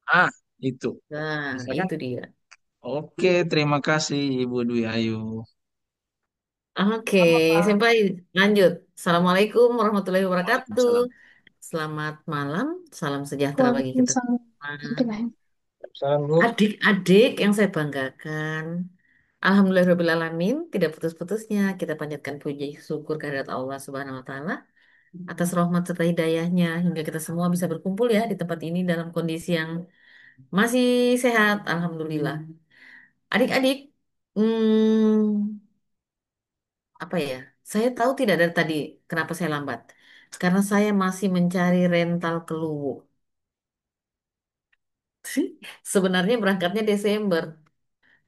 Ah, itu. Nah, Bisa kan? itu dia. Oke, terima kasih Ibu Dwi Ayu. Oke, Selamat sampai lanjut. Assalamualaikum warahmatullahi wabarakatuh. Waalaikumsalam. Selamat malam, salam sejahtera bagi kita Waalaikumsalam. semua. Bismillah. Salam Bu. Adik-adik yang saya banggakan. Alhamdulillahirrahmanirrahim, tidak putus-putusnya kita panjatkan puji syukur kehadirat Allah Subhanahu wa Ta'ala atas rahmat serta hidayahnya hingga kita semua bisa berkumpul ya di tempat ini dalam kondisi yang masih sehat, Alhamdulillah. Adik-adik, hmm, apa ya? Saya tahu tidak dari tadi kenapa saya lambat. Karena saya masih mencari rental ke Luwu. Sebenarnya berangkatnya Desember,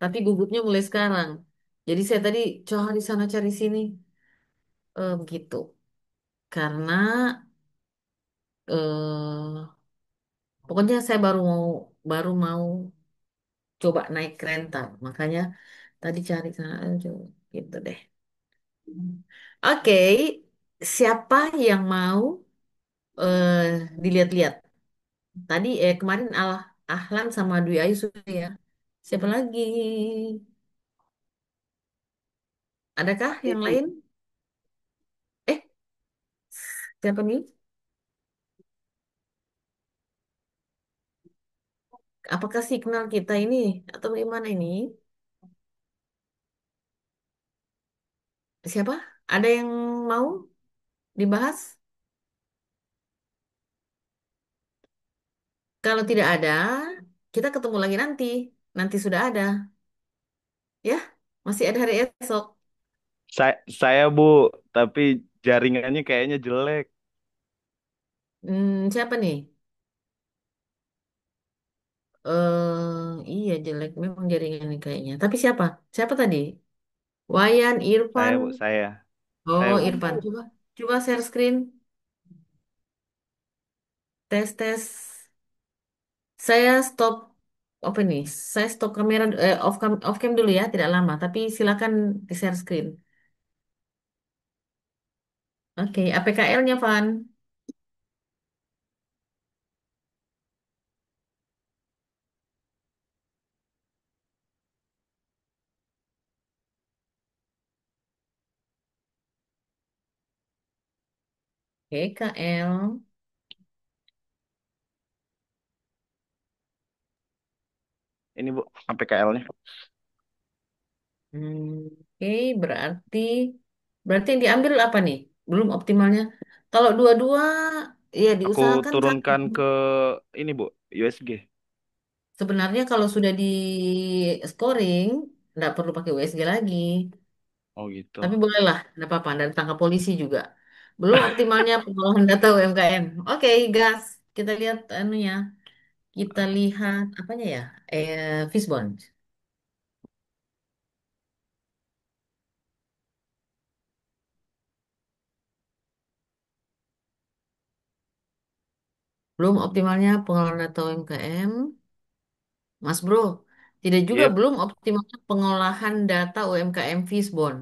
tapi gugupnya mulai sekarang. Jadi saya tadi cari sana cari sini, begitu. Karena eh pokoknya saya baru mau coba naik rental. Makanya tadi cari sana aja gitu deh. Oke, siapa yang mau dilihat-lihat? Tadi kemarin Ahlan sama Dwi Ayu sudah ya. Siapa lagi? Adakah yang Ibu. lain? Eh, siapa nih? Apakah signal kita ini atau bagaimana ini? Siapa? Ada yang mau dibahas? Kalau tidak ada, kita ketemu lagi nanti. Nanti sudah ada, ya? Masih ada hari esok. Saya Bu, tapi jaringannya kayaknya jelek. Siapa nih? Iya jelek memang jaringannya kayaknya. Tapi siapa? Siapa tadi? Wayan, Saya Irfan. Bu, saya Oh, Bu. Irfan. Coba share screen. Tes tes. Saya stop apa nih? Saya stop kamera off cam dulu ya, tidak lama. Tapi silakan di share screen. Oke, APKL-nya Van. Oke, KL. Ini Bu, APKL-nya. Oke, berarti berarti yang diambil apa nih? Belum optimalnya. Kalau dua-dua ya Aku diusahakan kan. turunkan ke ini Bu, USG. Sebenarnya kalau sudah di scoring, nggak perlu pakai USG lagi. Oh gitu. Tapi bolehlah, nggak apa-apa. Dan tangkap polisi juga. Belum optimalnya pengolahan data UMKM. Oke, gas. Kita lihat anunya. Kita lihat apanya ya? Fishbone. Belum optimalnya pengolahan data UMKM. Mas Bro, tidak juga Iya. belum optimalnya pengolahan data UMKM Fishbone.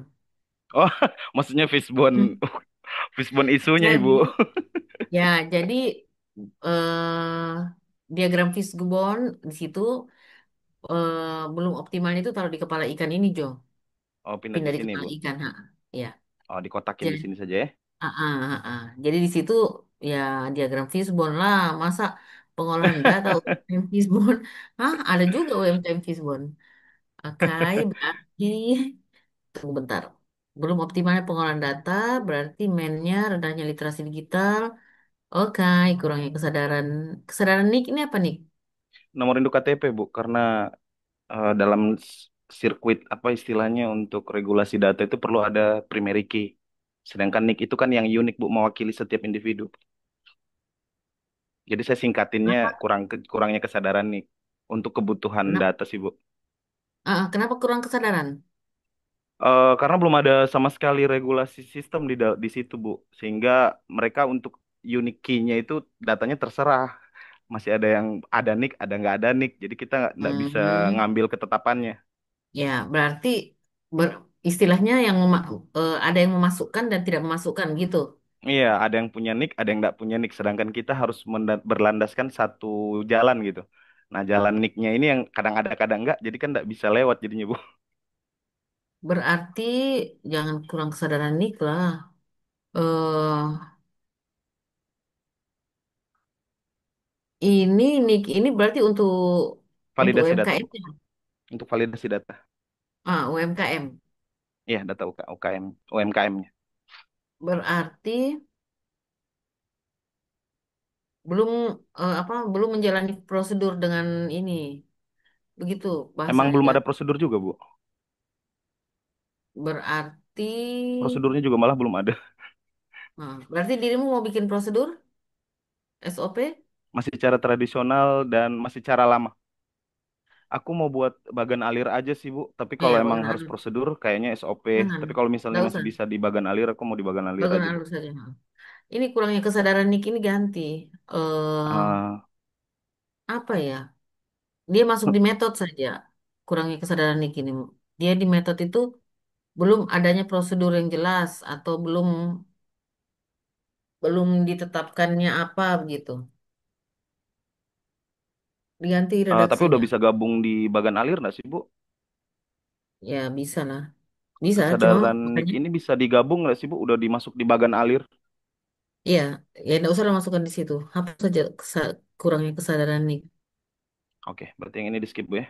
Oh, maksudnya Hmm. fishbone, fishbone isunya Ibu. Jadi, ya, jadi diagram fishbone di situ belum optimalnya itu taruh di kepala ikan ini, Jo. Oh, pindah di Pindah di sini kepala Bu. ikan, ha. Ya. Oh, dikotakin di Jadi, sini saja ya. Jadi di situ ya diagram fishbone lah. Masa pengolahan data UMKM fishbone? Hah, ada juga UMKM fishbone. Oke, berarti tunggu bentar. Belum optimalnya pengolahan data, berarti mainnya rendahnya literasi digital. Oke, kurangnya kesadaran. Kesadaran Nick ini apa nih? Nomor induk KTP Bu, karena dalam sirkuit apa istilahnya untuk regulasi data itu perlu ada primary key. Sedangkan NIK itu kan yang unik Bu, mewakili setiap individu. Jadi saya singkatinnya Kenapa? kurangnya kesadaran nih untuk kebutuhan Kenapa, data sih Bu. kenapa kurang kesadaran? Karena belum ada sama sekali regulasi sistem di situ Bu, sehingga mereka untuk unique key-nya itu datanya terserah. Masih ada yang ada nick, ada nggak ada nick. Jadi kita nggak bisa Hmm, ngambil ketetapannya. ya berarti istilahnya ada yang memasukkan dan tidak memasukkan gitu. Iya, ada yang punya nick, ada yang nggak punya nick. Sedangkan kita harus berlandaskan satu jalan gitu. Nah, jalan nicknya ini yang kadang ada kadang enggak, jadi kan nggak bisa lewat jadinya, Bu. Berarti jangan kurang kesadaran nik lah. Ini nik ini berarti untuk Validasi data, Bu. UMKM-nya. Untuk validasi data. UMKM. Iya, data UKM, UMKM-nya. Berarti belum belum menjalani prosedur dengan ini. Begitu Emang bahasanya belum kan? ada prosedur juga, Bu. Berarti Prosedurnya juga malah belum ada. berarti dirimu mau bikin prosedur SOP? Masih cara tradisional dan masih cara lama. Aku mau buat bagan alir aja sih, Bu. Tapi kalau Ya, emang bagian harus alur. prosedur, kayaknya SOP. Jangan, Tapi kalau misalnya nggak masih usah. bisa di bagan alir, aku mau di bagan alir Bagian aja, Bu. alur saja. Ini kurangnya kesadaran Nick ini ganti. eh Eh, Apa ya? Dia masuk di metode saja. Kurangnya kesadaran Nick ini. Dia di metode itu belum adanya prosedur yang jelas atau belum belum ditetapkannya apa begitu. Diganti tapi udah redaksinya. bisa gabung di bagan alir nggak sih, Bu? Ya bisa lah. Bisa, cuma Kesadaran Nick makanya ini bisa digabung nggak sih, Bu? Udah dimasuk di bagan alir. iya, ya enggak usah lah masukkan di situ. Hapus saja kurangnya kesadaran Nick. Oke, berarti yang ini di skip, Bu ya.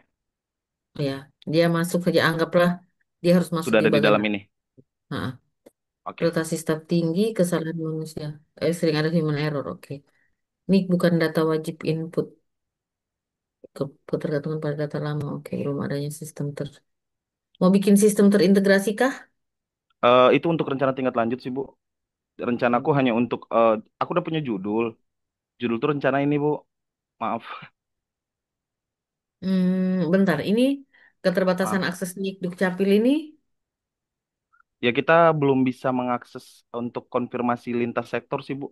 Ya, dia masuk saja anggaplah dia harus masuk Sudah di ada di bagian dalam ini. nah, Oke. rotasi staf tinggi, kesalahan manusia. Sering ada human error, oke. Nick bukan data wajib input ketergantungan pada data lama, oke. Belum adanya sistem mau bikin sistem terintegrasi kah? Itu untuk rencana tingkat lanjut sih, Bu. Rencanaku Hmm. hanya untuk, aku udah punya judul. Judul tuh rencana ini, Bu. Maaf. Bentar, ini Maaf. keterbatasan akses Nick Dukcapil ini. Ya kita belum bisa mengakses untuk konfirmasi lintas sektor sih, Bu.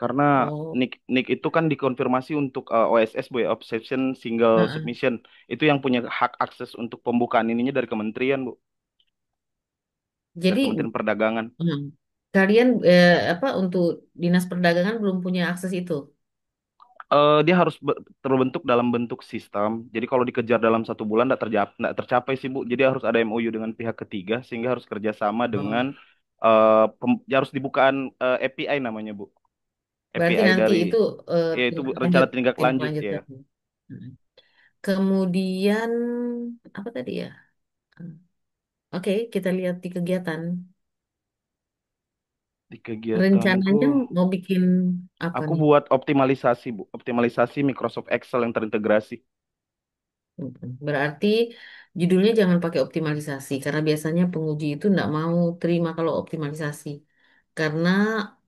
Karena Oh, NIK itu kan dikonfirmasi untuk OSS, Bu, ya, Obsession Single heeh. Submission. Itu yang punya hak akses untuk pembukaan ininya dari kementerian, Bu. Dari Jadi Kementerian Perdagangan. hmm, kalian apa untuk Dinas Perdagangan belum punya akses itu? Dia harus terbentuk dalam bentuk sistem. Jadi kalau dikejar dalam 1 bulan nggak tercapai sih, Bu. Jadi harus ada MOU dengan pihak ketiga sehingga harus kerjasama dengan Oh, ya harus dibukaan API namanya, Bu. berarti API nanti dari itu ya itu Bu, tindak lanjut, rencana tindak tindak lanjut lanjut ya. tadi. Hmm. Kemudian apa tadi ya? Oke, kita lihat di kegiatan. Di kegiatanku Rencananya mau bikin apa aku nih? buat optimalisasi, Bu. Optimalisasi Microsoft Excel yang terintegrasi. Berarti judulnya jangan pakai optimalisasi karena biasanya penguji itu nggak mau terima kalau optimalisasi. Karena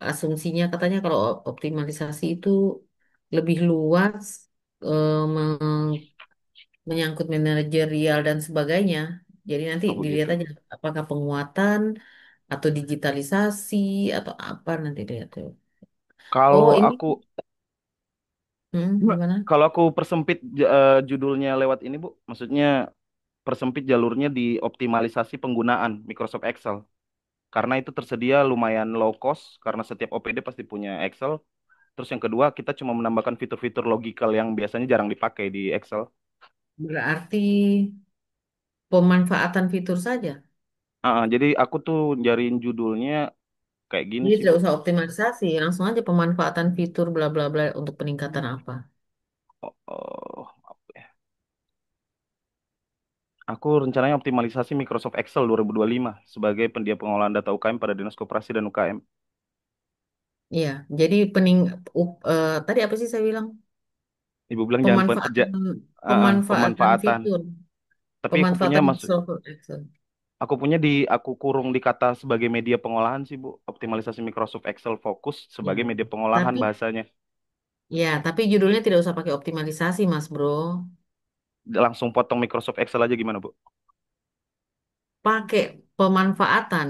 asumsinya katanya kalau optimalisasi itu lebih luas, menyangkut manajerial dan sebagainya. Jadi nanti Oh dilihat begitu. aja apakah penguatan atau digitalisasi atau apa nanti dilihat tuh. Oh Kalau ini aku gimana? kalau aku persempit judulnya lewat ini, Bu, maksudnya persempit jalurnya di optimalisasi penggunaan Microsoft Excel. Karena itu tersedia lumayan low cost, karena setiap OPD pasti punya Excel. Terus yang kedua, kita cuma menambahkan fitur-fitur logical yang biasanya jarang dipakai di Excel. Berarti pemanfaatan fitur saja. Jadi aku tuh nyariin judulnya kayak gini Jadi sih, tidak Bu. usah optimalisasi, langsung aja pemanfaatan fitur bla bla bla untuk peningkatan apa. Maaf ya. Aku rencananya optimalisasi Microsoft Excel 2025 sebagai pendia pengolahan data UKM pada Dinas Koperasi dan UKM. Iya, jadi tadi apa sih saya bilang? Ibu bilang jangan Pemanfaatan pemanfaatan pemanfaatan. fitur, Tapi aku punya pemanfaatan maksud software Excel. aku kurung di kata sebagai media pengolahan sih, Bu. Optimalisasi Microsoft Excel fokus Ya. sebagai media pengolahan Tapi bahasanya. tapi judulnya tidak usah pakai optimalisasi, Mas Bro. Langsung potong Microsoft Excel aja gimana, Bu? Pakai pemanfaatan.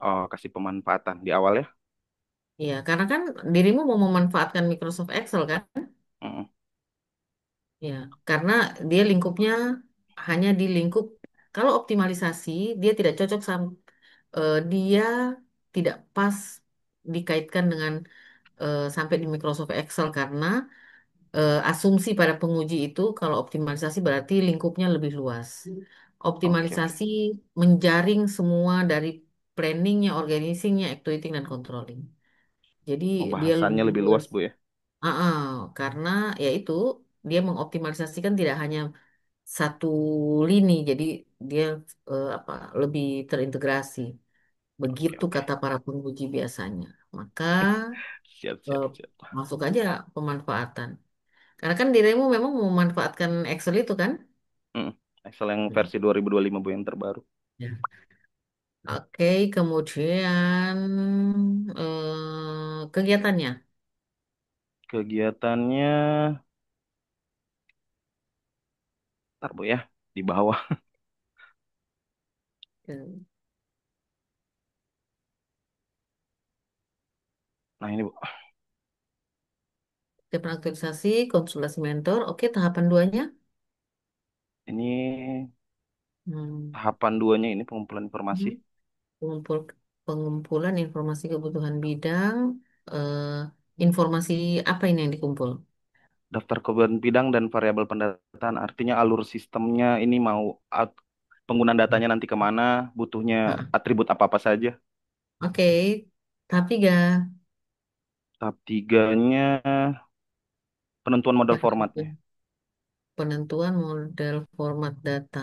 Oh, kasih pemanfaatan di awal ya. Ya, karena kan dirimu mau memanfaatkan Microsoft Excel kan? Mm-mm. Ya, karena dia lingkupnya hanya di lingkup. Kalau optimalisasi, dia tidak cocok sama dia tidak pas dikaitkan dengan sampai di Microsoft Excel karena asumsi pada penguji itu kalau optimalisasi berarti lingkupnya lebih luas. Oke, oke. Optimalisasi menjaring semua dari planningnya, organizingnya, actuating dan controlling. Jadi Oh, dia bahasannya lebih lebih luas, luas. Bu ya. Ah, karena ya itu dia mengoptimalisasikan tidak hanya satu lini, jadi dia apa lebih terintegrasi. Oke, Begitu oke. kata para penguji biasanya. Maka Siap, eh, siap, siap. masuk aja pemanfaatan. Karena kan dirimu memang memanfaatkan Excel itu kan? Mm. Excel yang Hmm. versi 2025, Bu, yang terbaru. Ya. Oke, kemudian kegiatannya. Kegiatannya, ntar Bu ya, di bawah. Ke- Nah ini Bu, Kegiatan aktualisasi, konsultasi mentor. Oke, tahapan duanya. ini Hmm. tahapan duanya ini pengumpulan informasi. Hmm. Pengumpul, pengumpulan informasi kebutuhan bidang. eh, Informasi apa ini yang dikumpul? Daftar kebutuhan bidang dan variabel pendataan. Artinya alur sistemnya ini mau penggunaan datanya nanti kemana, butuhnya Nah, atribut apa-apa saja. oke, tahap tiga. Tahap tiganya penentuan model Tahap formatnya. tiga, penentuan model format data.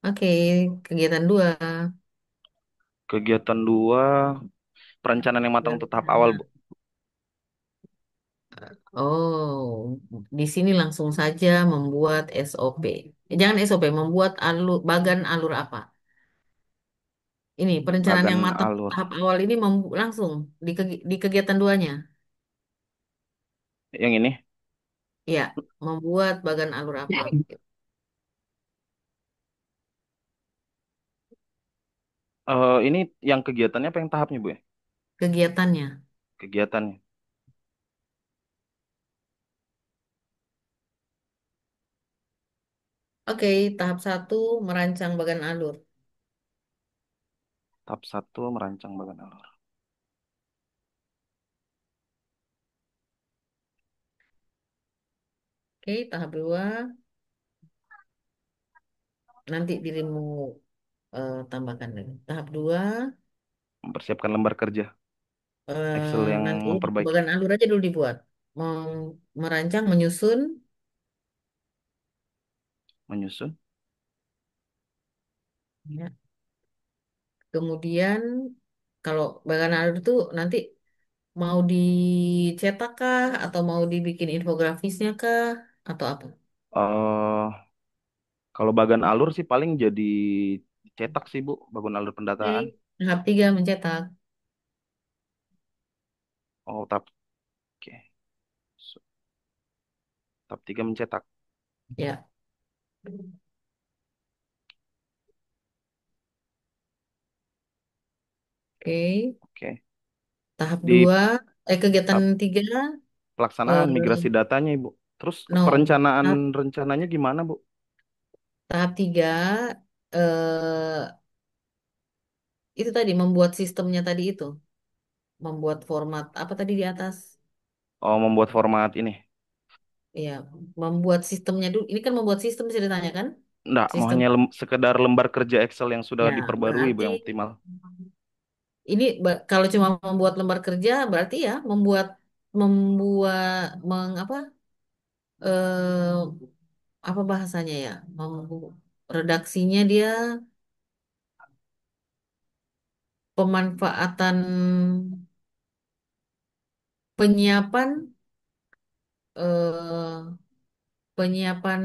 Oke, kegiatan dua. Kegiatan dua, perencanaan yang matang untuk tahap awal, Bu. Rencana. Oh, di sini langsung saja membuat SOP. Jangan SOP, membuat alur, bagan alur apa? Ini perencanaan Bagan yang matang alur. tahap awal ini langsung di kegiatan duanya. Yang ini, Ya, membuat bagan alur apa? ini yang kegiatannya apa yang tahapnya, Bu ya? Kegiatannya. Kegiatannya. Oke, tahap satu merancang bagan alur. Tahap satu, merancang bagan alur. Oke, tahap dua nanti dirimu tambahkan lagi. Tahap dua Mempersiapkan lembar kerja. Excel yang nanti memperbaiki. bagan alur aja dulu dibuat. Merancang, menyusun, Menyusun. ya. Kemudian kalau bagan alur itu nanti mau dicetak kah atau mau dibikin infografisnya kah atau apa? eh Kalau bagan alur sih paling jadi cetak sih, Bu. Bagan alur Oke, pendataan. tahap tiga mencetak. Oh, tahap. Oke. So, tahap tiga mencetak. Ya, oke. Oke. Tahap Di dua, kegiatan tahap tiga, pelaksanaan migrasi eh, datanya, Ibu. Terus no. perencanaan Tahap, rencananya gimana, Bu? tahap tiga, eh, itu tadi membuat sistemnya tadi itu, membuat format apa tadi di atas? Oh, membuat format ini. Ya, membuat sistemnya dulu. Ini kan membuat sistem ceritanya kan? Enggak, mau Sistem. hanya sekedar lembar kerja Excel yang sudah Ya, diperbarui, Bu, berarti yang optimal. ini kalau cuma membuat lembar kerja berarti ya membuat apa eh apa bahasanya ya? Redaksinya dia pemanfaatan penyiapan eh penyiapan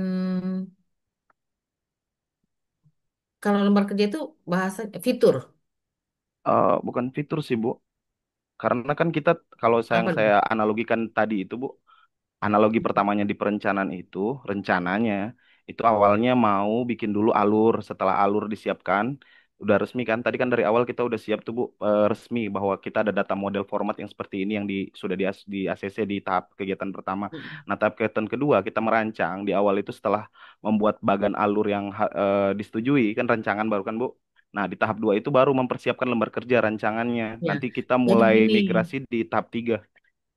kalau lembar kerja itu bahasa fitur Bukan fitur sih, Bu. Karena kan kita, kalau apa saya nih? analogikan tadi itu, Bu, analogi pertamanya di perencanaan itu, rencananya itu awalnya mau bikin dulu alur, setelah alur disiapkan, udah resmi kan? Tadi kan dari awal kita udah siap tuh, Bu, resmi bahwa kita ada data model format yang seperti ini yang sudah di ACC di tahap kegiatan pertama. Mm. Nah, tahap kegiatan kedua kita merancang di awal itu setelah membuat bagan alur yang disetujui kan, rancangan baru kan, Bu. Nah, di tahap dua itu baru mempersiapkan lembar kerja rancangannya. Ya, Nanti kita jadi mulai gini. migrasi di tahap tiga.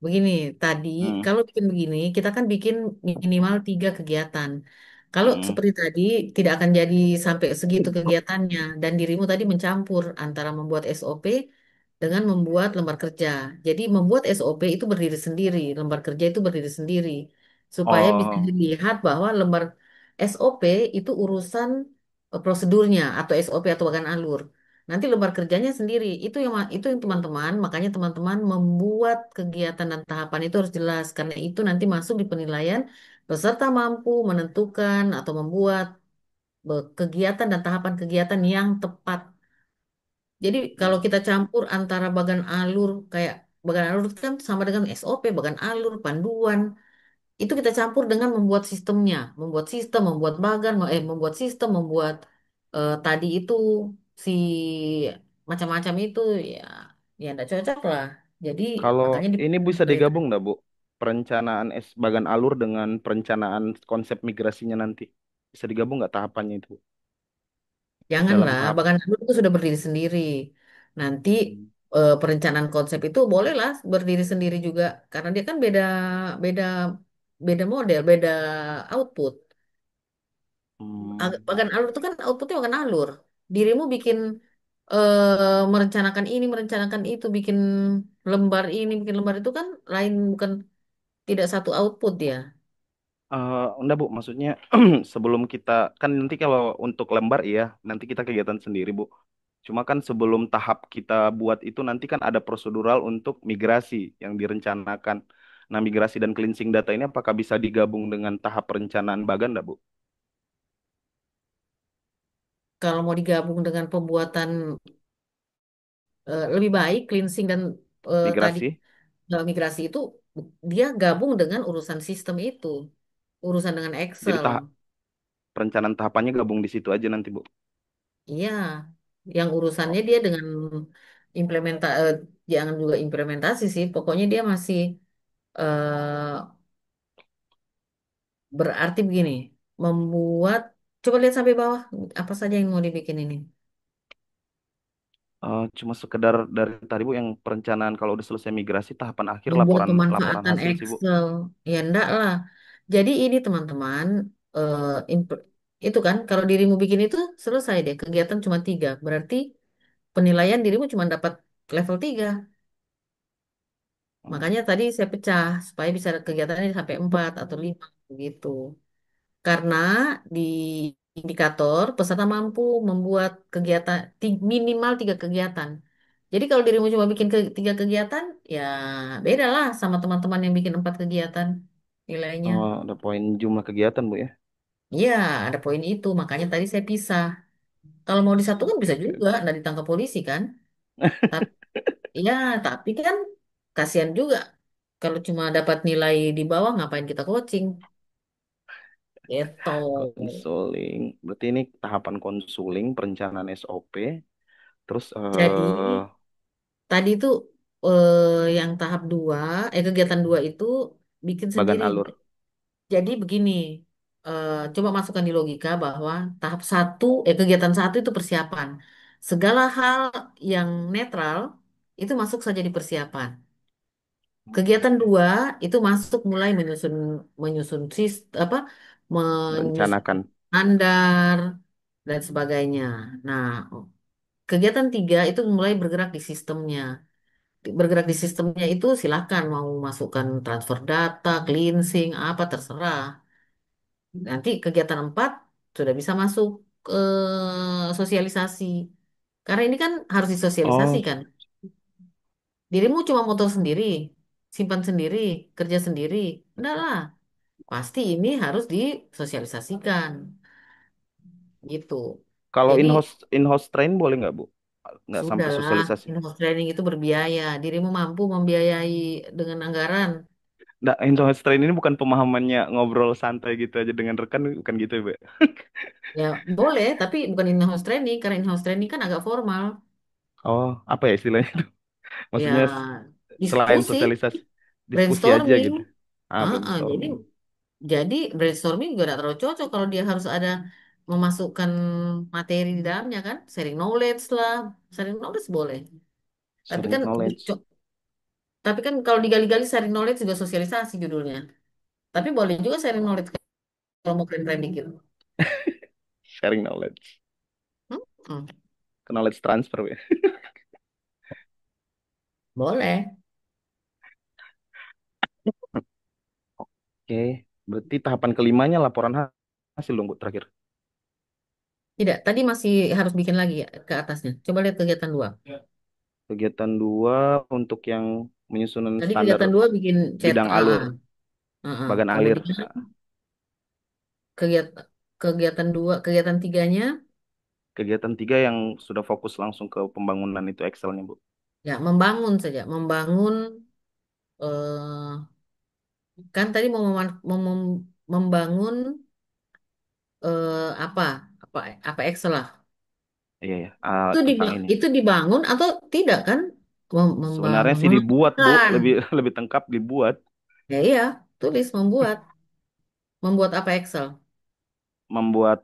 Begini, tadi Hmm. kalau bikin begini, kita kan bikin minimal 3 kegiatan. Kalau Hmm. seperti tadi, tidak akan jadi sampai segitu kegiatannya. Dan dirimu tadi mencampur antara membuat SOP dengan membuat lembar kerja. Jadi membuat SOP itu berdiri sendiri, lembar kerja itu berdiri sendiri. Supaya bisa Oh. dilihat bahwa lembar SOP itu urusan prosedurnya atau SOP atau bahkan alur. Nanti lembar kerjanya sendiri. Itu yang teman-teman, makanya teman-teman membuat kegiatan dan tahapan itu harus jelas karena itu nanti masuk di penilaian peserta mampu menentukan atau membuat kegiatan dan tahapan kegiatan yang tepat. Jadi kalau kita campur antara bagan alur kayak bagan alur itu kan sama dengan SOP, bagan alur, panduan, itu kita campur dengan membuat sistemnya, membuat sistem, membuat bagan, membuat sistem, membuat tadi itu si macam-macam itu ya ya enggak cocok lah. Jadi Kalau makanya ini dibikin bisa seperti itu. digabung nggak, Bu? Perencanaan bagan alur dengan perencanaan konsep migrasinya nanti. Bisa digabung nggak tahapannya itu, Bu? Dalam Janganlah, tahap. bagan alur itu sudah berdiri sendiri. Nanti Hmm. perencanaan konsep itu bolehlah berdiri sendiri juga karena dia kan beda beda beda model, beda output. Hmm. Bagan alur itu kan outputnya bagan alur. Dirimu bikin merencanakan ini, merencanakan itu, bikin lembar ini, bikin lembar itu kan lain, bukan tidak satu output ya. Enggak, Bu, maksudnya sebelum kita kan nanti kalau untuk lembar iya, nanti kita kegiatan sendiri, Bu. Cuma kan sebelum tahap kita buat itu nanti kan ada prosedural untuk migrasi yang direncanakan. Nah, migrasi dan cleansing data ini apakah bisa digabung dengan tahap perencanaan bagan, enggak, Bu? Kalau mau digabung dengan pembuatan lebih baik cleansing dan tadi Migrasi. migrasi itu dia gabung dengan urusan sistem itu, urusan dengan Jadi Excel. tahap perencanaan tahapannya gabung di situ aja nanti, Bu. Iya, yang urusannya Oh. dia dengan jangan juga implementasi sih, pokoknya dia masih eh, berarti begini, membuat, coba lihat sampai bawah, apa saja yang mau dibikin ini. Cuma sekedar dari tadi, Bu, yang perencanaan kalau udah selesai migrasi tahapan akhir Membuat laporan laporan pemanfaatan hasil sih, Bu. Excel. Ya enggak lah. Jadi ini teman-teman, eh, itu kan, kalau dirimu bikin itu selesai deh, kegiatan cuma 3. Berarti penilaian dirimu cuma dapat level 3. Hmm. Makanya tadi saya pecah, supaya bisa kegiatannya sampai 4 atau 5 gitu. Karena di indikator peserta mampu membuat kegiatan minimal 3 kegiatan. Jadi kalau dirimu cuma bikin 3 kegiatan, ya beda lah sama teman-teman yang bikin 4 kegiatan nilainya. Oh, ada poin jumlah kegiatan, Bu, ya. Iya, ada poin itu. Makanya tadi saya pisah. Kalau mau disatukan bisa Oke. juga, nggak ditangkap polisi kan? Tapi ya, tapi kan kasihan juga. Kalau cuma dapat nilai di bawah, ngapain kita coaching? Gitu. Konseling. Berarti ini tahapan konseling, perencanaan SOP, terus Jadi tadi itu yang tahap 2, kegiatan 2 itu bikin bagan sendiri. alur. Jadi begini, coba masukkan di logika bahwa tahap 1, kegiatan 1 itu persiapan. Segala hal yang netral itu masuk saja di persiapan. Kegiatan 2 itu masuk mulai menyusun menyusun apa menyusun Merencanakan. standar dan sebagainya. Nah, kegiatan 3 itu mulai bergerak di sistemnya. Bergerak di sistemnya itu silakan mau masukkan transfer data, cleansing, apa terserah. Nanti kegiatan 4 sudah bisa masuk ke sosialisasi. Karena ini kan harus Oh, disosialisasikan. Dirimu cuma motor sendiri, simpan sendiri, kerja sendiri. Enggak lah, pasti ini harus disosialisasikan. Gitu. kalau Jadi in-house train boleh nggak, Bu? Nggak sampai sudahlah, sosialisasi. in-house training itu berbiaya. Dirimu mampu membiayai dengan anggaran. Nggak, in-house train ini bukan pemahamannya ngobrol santai gitu aja dengan rekan, bukan gitu ya, Bu? Ya boleh, tapi bukan in-house training. Karena in-house training kan agak formal. Oh, apa ya istilahnya itu? Maksudnya Ya selain diskusi, sosialisasi, diskusi aja brainstorming. gitu. Ah, Ah, brainstorming. jadi brainstorming juga tidak terlalu cocok kalau dia harus ada memasukkan materi di dalamnya kan, sharing knowledge lah, sharing knowledge boleh. Tapi Sharing kan knowledge. Tapi kan kalau digali-gali sharing knowledge juga sosialisasi judulnya. Tapi boleh juga sharing knowledge kalau mau keren-keren dikit. Sharing knowledge. Hmm, Knowledge transfer ya. boleh. Oke, berarti tahapan kelimanya laporan hasil dong Bu terakhir. Tidak, tadi masih harus bikin lagi ya ke atasnya. Coba lihat kegiatan dua. Kegiatan dua untuk yang menyusunan Tadi standar kegiatan dua bikin chat bidang AA. alur, AA. bagan alir. Kemudian kegiatan kegiatan dua, kegiatan tiganya Kegiatan tiga yang sudah fokus langsung ke pembangunan itu Excelnya Bu. ya membangun saja, membangun kan tadi membangun apa apa apa Excel lah. Iya ya, tentang Itu ini. itu dibangun atau tidak kan? Sebenarnya sih dibuat Bu, Membangunkan. lebih lebih tengkap dibuat. Ya iya, tulis membuat. Membuat apa Excel? Membuat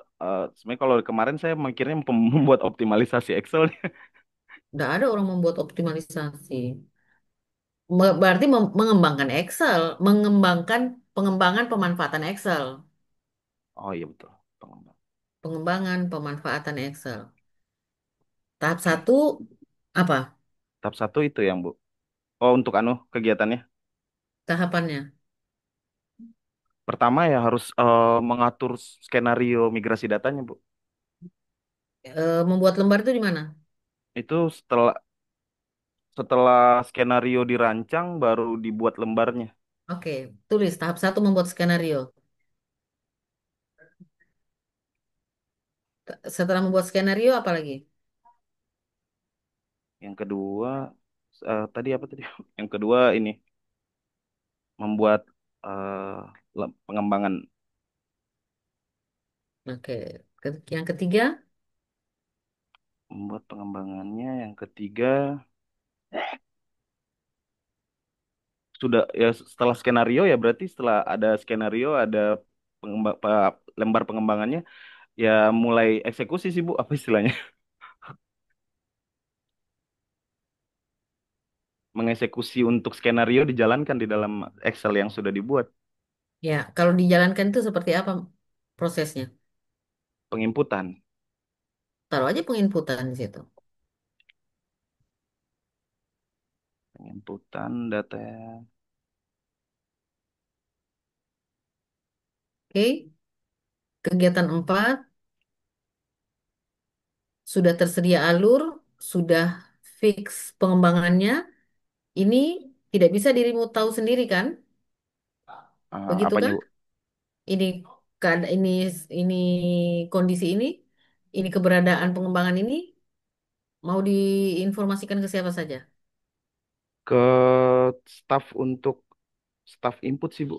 sebenarnya kalau kemarin saya mikirnya membuat optimalisasi Excel. Tidak ada orang membuat optimalisasi. Berarti mengembangkan Excel, mengembangkan pengembangan pemanfaatan Excel, Oh iya betul. Pengembang. pengembangan pemanfaatan Excel. Tahap Oke. satu apa Tahap satu itu yang Bu. Oh untuk anu kegiatannya. tahapannya? Pertama ya harus mengatur skenario migrasi datanya Bu. Membuat lembar itu di mana? Itu setelah setelah skenario dirancang baru dibuat lembarnya. Oke, tulis tahap satu membuat skenario. Setelah membuat skenario apa lagi? Yang kedua tadi apa tadi? Yang kedua ini membuat eh, pengembangan, Oke, yang ketiga, membuat pengembangannya. Yang ketiga sudah ya setelah skenario ya berarti setelah ada skenario ada lembar pengembangannya ya mulai eksekusi sih Bu apa istilahnya? Mengeksekusi untuk skenario dijalankan di dalam Excel yang sudah dibuat. ya kalau dijalankan itu seperti apa prosesnya? Penginputan, Taruh aja penginputan di situ. penginputan data. Oke, kegiatan 4 sudah tersedia alur, sudah fix pengembangannya. Ini tidak bisa dirimu tahu sendiri kan? Begitu Apanya kan? Bu? Ini ini kondisi ini keberadaan pengembangan ini mau diinformasikan ke siapa saja. Ke staff untuk staff input sih Bu.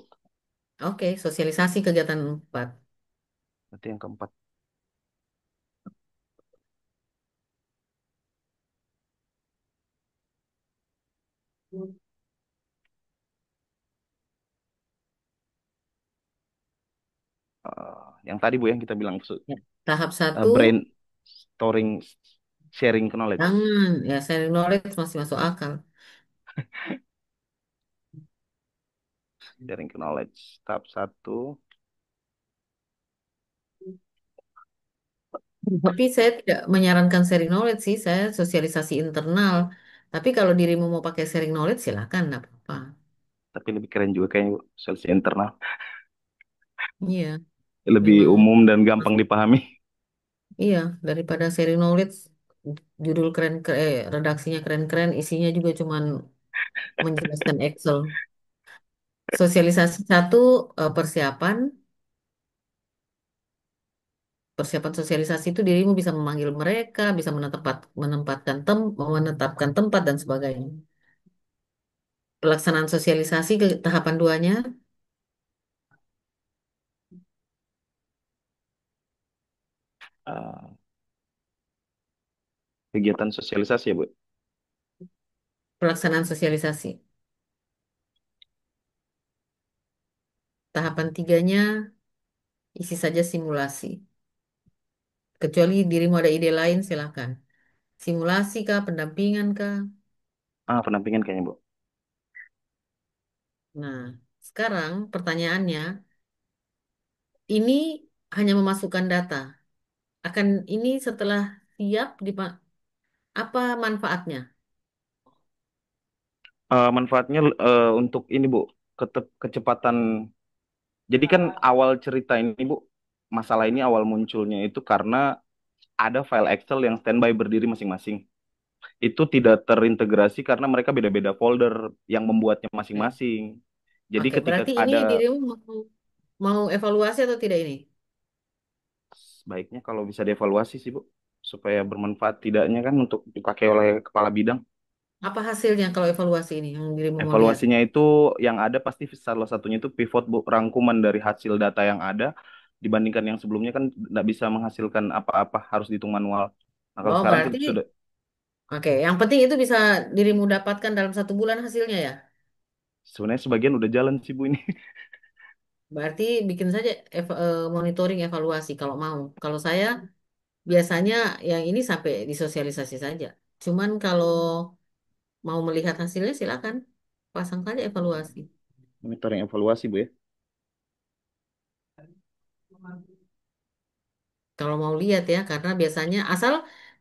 Oke, sosialisasi kegiatan 4. Berarti yang keempat. Yang tadi Bu yang kita bilang Ya. Tahap satu, brainstorming sharing knowledge. jangan ya sharing knowledge masih masuk akal. Sharing knowledge. Tahap satu. Tapi saya tidak menyarankan sharing knowledge sih, saya sosialisasi internal. Tapi kalau dirimu mau pakai sharing knowledge silakan, nggak apa-apa. Tapi lebih keren juga kayaknya Bu. Sales internal. Iya, Lebih memang umum dan gampang dipahami. iya daripada sharing knowledge judul keren, redaksinya keren-keren, isinya juga cuman menjelaskan Excel. Sosialisasi satu persiapan, persiapan sosialisasi itu dirimu bisa memanggil mereka, bisa menetapkan tempat dan sebagainya. Pelaksanaan sosialisasi ke tahapan duanya, Eh, Kegiatan sosialisasi ya Bu. pelaksanaan sosialisasi. Tahapan tiganya isi saja simulasi. Kecuali dirimu ada ide lain, silakan. Simulasi kah, pendampingan kah? Pendampingan kayaknya Bu. Nah, sekarang pertanyaannya, ini hanya memasukkan data. Akan ini setelah siap, apa manfaatnya? Manfaatnya untuk ini Bu, kecepatan. Jadi kan awal cerita ini Bu, masalah ini awal munculnya itu karena ada file Excel yang standby berdiri masing-masing. Itu tidak terintegrasi karena mereka beda-beda folder yang membuatnya Oke, masing-masing. Jadi Oke, ketika berarti ini ada, dirimu mau evaluasi atau tidak ini? sebaiknya kalau bisa dievaluasi sih Bu, supaya bermanfaat tidaknya kan untuk dipakai oleh kepala bidang. Apa hasilnya kalau evaluasi ini yang dirimu mau lihat? Evaluasinya itu yang ada pasti salah satunya itu pivot Bu, rangkuman dari hasil data yang ada dibandingkan yang sebelumnya kan tidak bisa menghasilkan apa-apa, harus dihitung manual. Nah, kalau Oh, sekarang kita berarti sudah oke. Yang penting itu bisa dirimu dapatkan dalam 1 bulan hasilnya ya. sebenarnya sebagian udah jalan sih Bu ini. Berarti bikin saja monitoring evaluasi kalau mau. Kalau saya biasanya yang ini sampai disosialisasi saja. Cuman kalau mau melihat hasilnya silakan pasang saja evaluasi. Monitoring evaluasi Bu ya. Kalau mau lihat ya, karena biasanya asal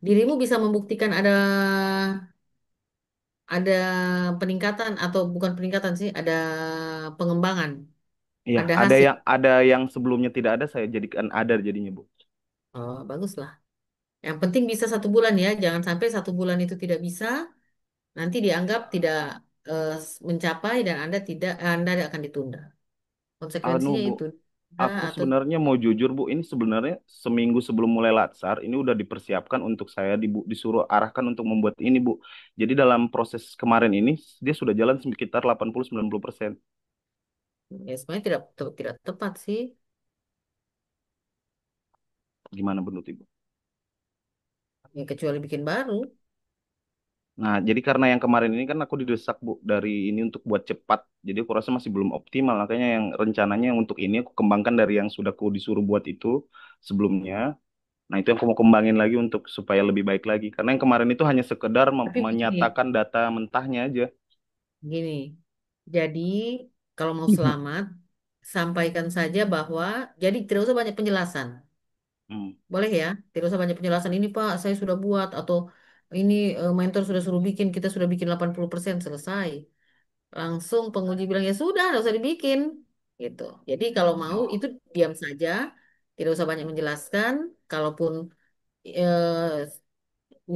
dirimu bisa membuktikan ada peningkatan atau bukan peningkatan sih, ada pengembangan, Iya, ada hasil. ada yang sebelumnya tidak ada saya jadikan ada jadinya Bu. Oh, bagus lah. Yang penting bisa 1 bulan ya, jangan sampai 1 bulan itu tidak bisa, nanti dianggap tidak mencapai dan Anda akan ditunda. Anu Konsekuensinya Bu, itu. Tidak aku atau sebenarnya mau jujur Bu, ini sebenarnya seminggu sebelum mulai latsar, ini udah dipersiapkan untuk saya disuruh arahkan untuk membuat ini Bu. Jadi dalam proses kemarin ini, dia sudah jalan sekitar 80-90%. ya sebenarnya tidak tepat sih. Gimana menurut Ibu? Ya, kecuali bikin baru. Nah, jadi karena yang kemarin ini kan aku didesak Bu dari ini untuk buat cepat. Jadi aku rasa masih belum optimal. Makanya yang rencananya yang untuk ini aku kembangkan dari yang sudah aku disuruh buat itu sebelumnya. Nah, itu yang aku mau kembangin lagi untuk supaya lebih baik lagi. Karena yang kemarin itu hanya sekedar Tapi begini, menyatakan data mentahnya aja. gini. Jadi kalau mau selamat, sampaikan saja bahwa jadi tidak usah banyak penjelasan. Hmm. Boleh ya, tidak usah banyak penjelasan ini Pak, saya sudah buat atau ini mentor sudah suruh bikin, kita sudah bikin 80% selesai. Langsung penguji bilang ya sudah, nggak usah dibikin. Gitu. Jadi kalau mau Oh, itu diam saja, tidak usah banyak menjelaskan. Kalaupun eh,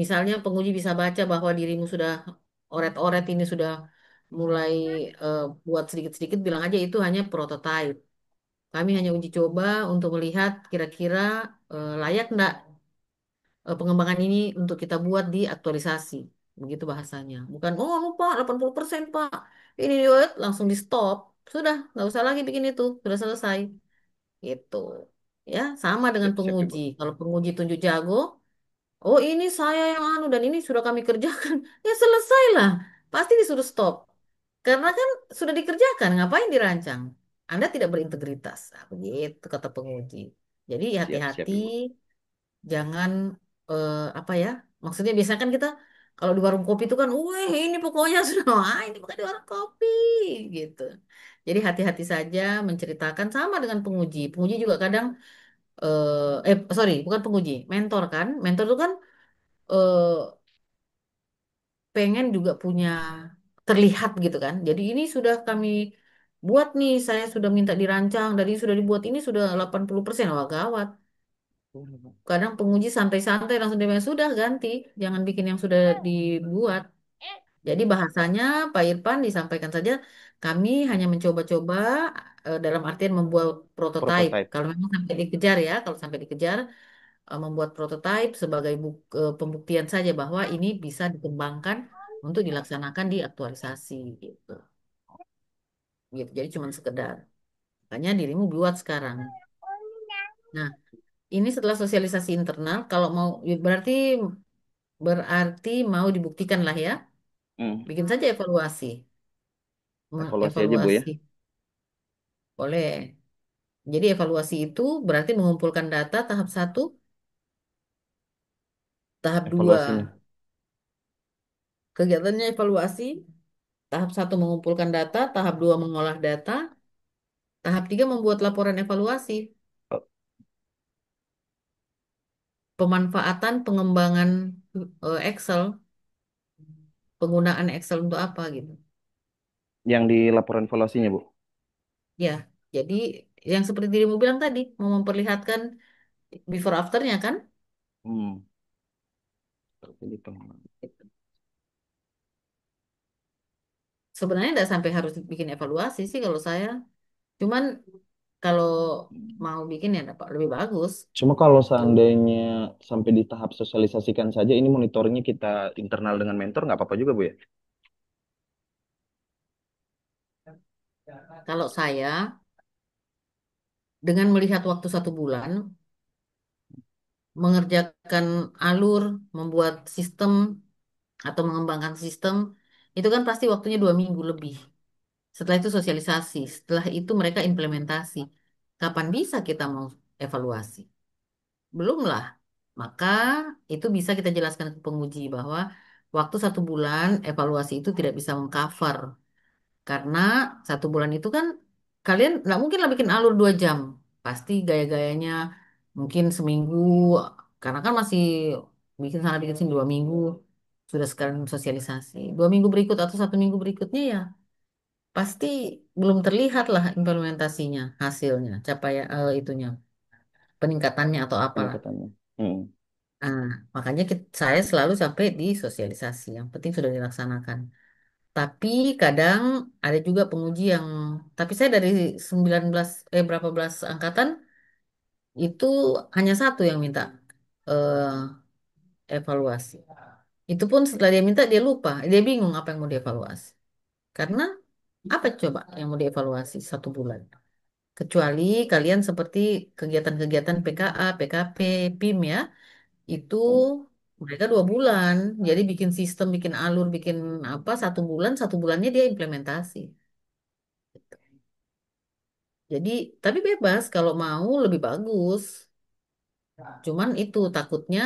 misalnya penguji bisa baca bahwa dirimu sudah oret-oret ini sudah mulai buat sedikit-sedikit, bilang aja itu hanya prototype. Kami hanya uji coba untuk melihat kira-kira layak enggak pengembangan ini untuk kita buat di aktualisasi. Begitu bahasanya. Bukan, oh lupa 80% Pak. Ini langsung di stop. Sudah, nggak usah lagi bikin itu. Sudah selesai. Gitu. Ya, sama dengan siap-siap penguji. Ibu. Kalau penguji tunjuk jago, oh ini saya yang anu dan ini sudah kami kerjakan. Ya selesailah. Pasti disuruh stop. Karena kan sudah dikerjakan, ngapain dirancang? Anda tidak berintegritas. Nah, begitu kata penguji. Jadi Siap-siap hati-hati, Ibu. jangan apa ya? Maksudnya biasanya kan kita kalau di warung kopi itu kan, wih ini pokoknya sudah, wah ini bukan di warung kopi gitu. Jadi hati-hati saja menceritakan sama dengan penguji. Penguji juga kadang sorry bukan penguji, mentor kan? Mentor itu kan eh, pengen juga punya terlihat gitu kan. Jadi ini sudah kami buat nih, saya sudah minta dirancang, dari sudah dibuat ini sudah 80%. Wah gawat. Kadang penguji santai-santai langsung dia bilang, sudah ganti, jangan bikin yang sudah dibuat. Jadi bahasanya Pak Irfan disampaikan saja, kami hanya mencoba-coba dalam artian membuat prototipe. Prototype. Kalau memang sampai dikejar ya, kalau sampai dikejar membuat prototipe sebagai pembuktian saja bahwa ini bisa dikembangkan untuk dilaksanakan di aktualisasi gitu. Gitu. Jadi cuma sekedar. Makanya dirimu buat sekarang. Nah, ini setelah sosialisasi internal, kalau mau berarti mau dibuktikan lah ya. Hmm. Bikin saja evaluasi. Evaluasi aja Bu ya. Mengevaluasi. Boleh. Jadi evaluasi itu berarti mengumpulkan data tahap 1, tahap 2 Evaluasinya. kegiatannya evaluasi, Tahap satu mengumpulkan data, tahap dua mengolah data, tahap tiga membuat laporan evaluasi, Oh, pemanfaatan pengembangan Excel, penggunaan Excel untuk apa gitu. yang di laporan evaluasinya, Bu. Ya, jadi yang seperti dirimu bilang tadi, mau memperlihatkan before afternya kan? Hmm. Terjadi pengembangan. Sebenarnya nggak sampai harus bikin evaluasi sih kalau saya. Cuman kalau mau bikin ya dapat lebih bagus Cuma kalau tuh. seandainya sampai di tahap sosialisasikan saja, ini monitoringnya kita internal dengan mentor, nggak apa-apa juga, Bu ya? Kalau saya dengan melihat waktu 1 bulan, mengerjakan alur, membuat sistem atau mengembangkan sistem, itu kan pasti waktunya 2 minggu lebih. Setelah itu sosialisasi, setelah itu mereka implementasi. Kapan bisa kita mau evaluasi? Belum lah. Maka itu bisa kita jelaskan ke penguji bahwa waktu 1 bulan evaluasi itu tidak bisa mengcover. Karena 1 bulan itu kan kalian nggak mungkin lah bikin alur 2 jam. Pasti gaya-gayanya mungkin seminggu. Karena kan masih bikin sana bikin sini 2 minggu. Sudah sekarang sosialisasi. 2 minggu berikut atau 1 minggu berikutnya ya pasti belum terlihat lah implementasinya, hasilnya, capaian itunya, peningkatannya atau apalah. Peningkatannya. Hmm. Nah, makanya saya selalu sampai di sosialisasi. Yang penting sudah dilaksanakan. Tapi kadang ada juga penguji yang, tapi saya dari 19, berapa belas angkatan, itu hanya satu yang minta eh, evaluasi. Itu pun setelah dia minta, dia lupa. Dia bingung apa yang mau dievaluasi. Karena apa coba yang mau dievaluasi 1 bulan? Kecuali kalian seperti kegiatan-kegiatan PKA, PKP, PIM ya, itu mereka 2 bulan. Jadi bikin sistem, bikin alur, bikin apa 1 bulan, 1 bulannya dia implementasi. Jadi, tapi bebas kalau mau lebih bagus. Cuman itu takutnya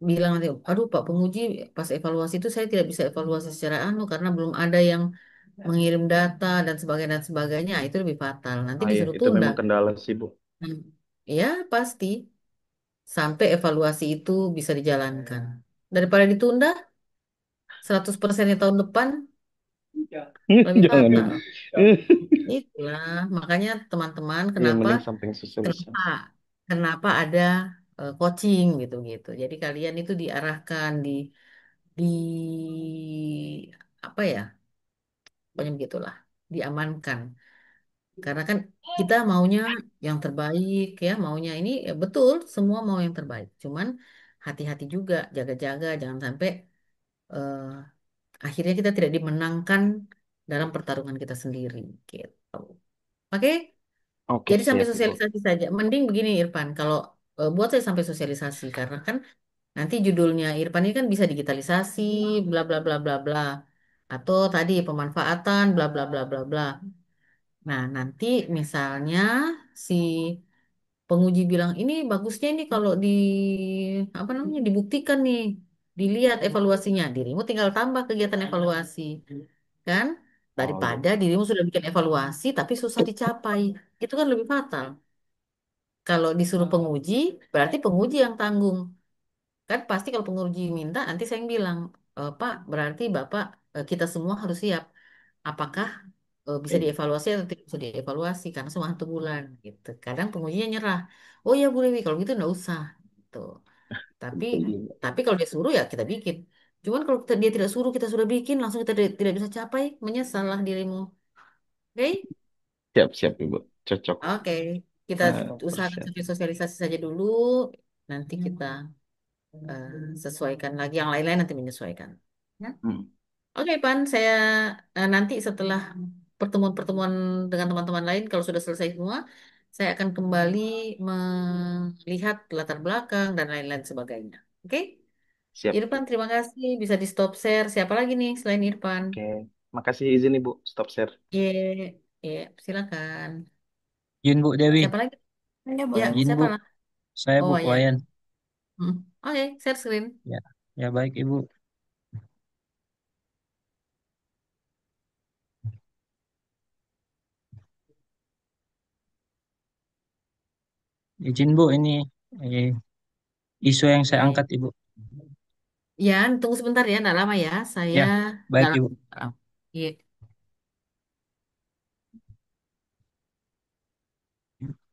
bilang nanti, aduh Pak Penguji, pas evaluasi itu saya tidak bisa evaluasi secara anu karena belum ada yang mengirim data dan sebagainya. Itu lebih fatal. Nanti Ah ya, disuruh itu tunda. memang kendala sih, Bu. Hmm. Ya, pasti. Sampai evaluasi itu bisa dijalankan. Daripada ditunda, 100% di tahun depan, lebih Jangan, Bu. fatal. Itulah, makanya teman-teman, Ya, kenapa mending samping kenapa sosialisasi. kenapa ada coaching gitu-gitu. Jadi kalian itu diarahkan di apa ya? Pokoknya begitulah, diamankan. Karena kan kita maunya yang terbaik ya, maunya ini ya betul semua mau yang terbaik. Cuman hati-hati juga, jaga-jaga jangan sampai eh, akhirnya kita tidak dimenangkan dalam pertarungan kita sendiri gitu. Oke? Oke, Jadi sampai siap, Ibu. sosialisasi saja. Mending begini Irfan, kalau buat saya sampai sosialisasi karena kan nanti judulnya Irfan ini kan bisa digitalisasi, bla bla bla bla bla. Atau tadi pemanfaatan, bla bla bla bla bla. Nah, nanti misalnya si penguji bilang ini bagusnya ini kalau di apa namanya dibuktikan nih, dilihat evaluasinya. Dirimu tinggal tambah kegiatan evaluasi, kan? Oh, iya. Daripada dirimu sudah bikin evaluasi tapi susah dicapai. Itu kan lebih fatal. Kalau disuruh penguji, berarti penguji yang tanggung. Kan pasti kalau penguji minta, nanti saya yang bilang, Pak, berarti Bapak, kita semua harus siap. Apakah bisa dievaluasi atau tidak bisa dievaluasi? Karena cuma 1 bulan, gitu. Kadang pengujinya nyerah. Oh ya Bu Dewi, kalau gitu nggak usah. Gitu. Tapi, Betul juga. tapi kalau dia suruh ya kita bikin. Cuman kalau dia tidak suruh, kita sudah bikin, langsung kita tidak bisa capai, menyesal lah dirimu. Oke? Siap, siap, Ibu. Cocok. Oke. Kita usahakan Persiap. sampai sosialisasi saja dulu. Nanti kita eh, sesuaikan lagi yang lain-lain nanti menyesuaikan. Ya. Hmm, Oke, Pan, saya nanti setelah pertemuan-pertemuan dengan teman-teman lain kalau sudah selesai semua, saya akan kembali melihat latar belakang dan lain-lain sebagainya. Oke? siap, Irfan, Bu. terima kasih bisa di stop share. Siapa lagi nih selain Irfan? Oke. Makasih izin, Ibu. Stop share. Ye, silakan. Izin Bu Dewi. Siapa lagi? Ya, Izin siapa Bu. lah? Saya Bu Oh ya. Wayan. Hmm. Oke, share screen. Ya, ya baik Ibu. izin Bu, ini eh, isu yang saya Baik. angkat Ibu. Ya, tunggu sebentar ya, enggak lama ya. Saya Ya, baik dalam. Ibu. Iya.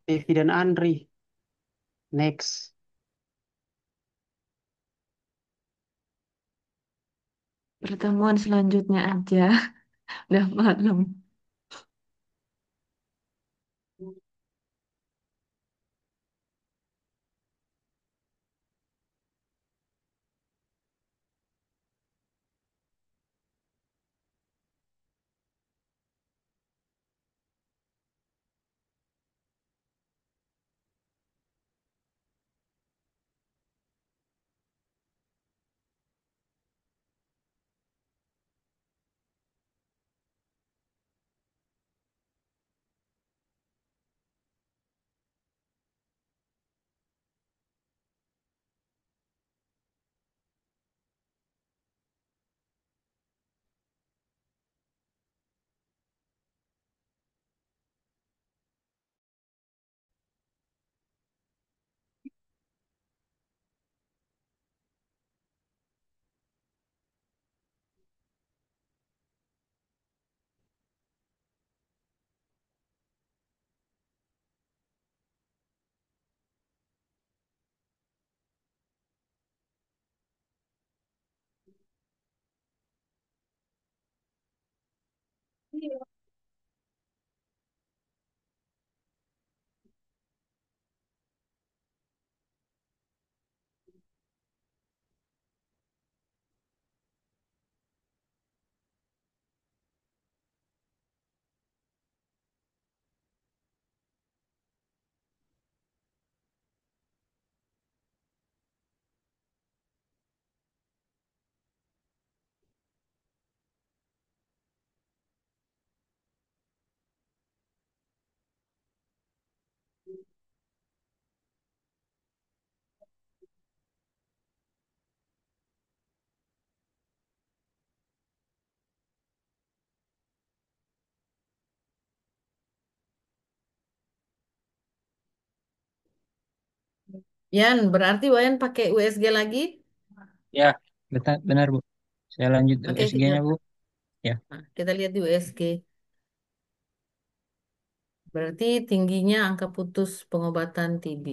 Devi dan Andri. Next. Pertemuan selanjutnya aja. Udah malam. Yan, berarti Wayan pakai USG lagi? Ya, benar, benar Bu. Saya lanjut Oke, USG-nya Bu. Ya, kita lihat di USG. Berarti tingginya angka putus pengobatan TB.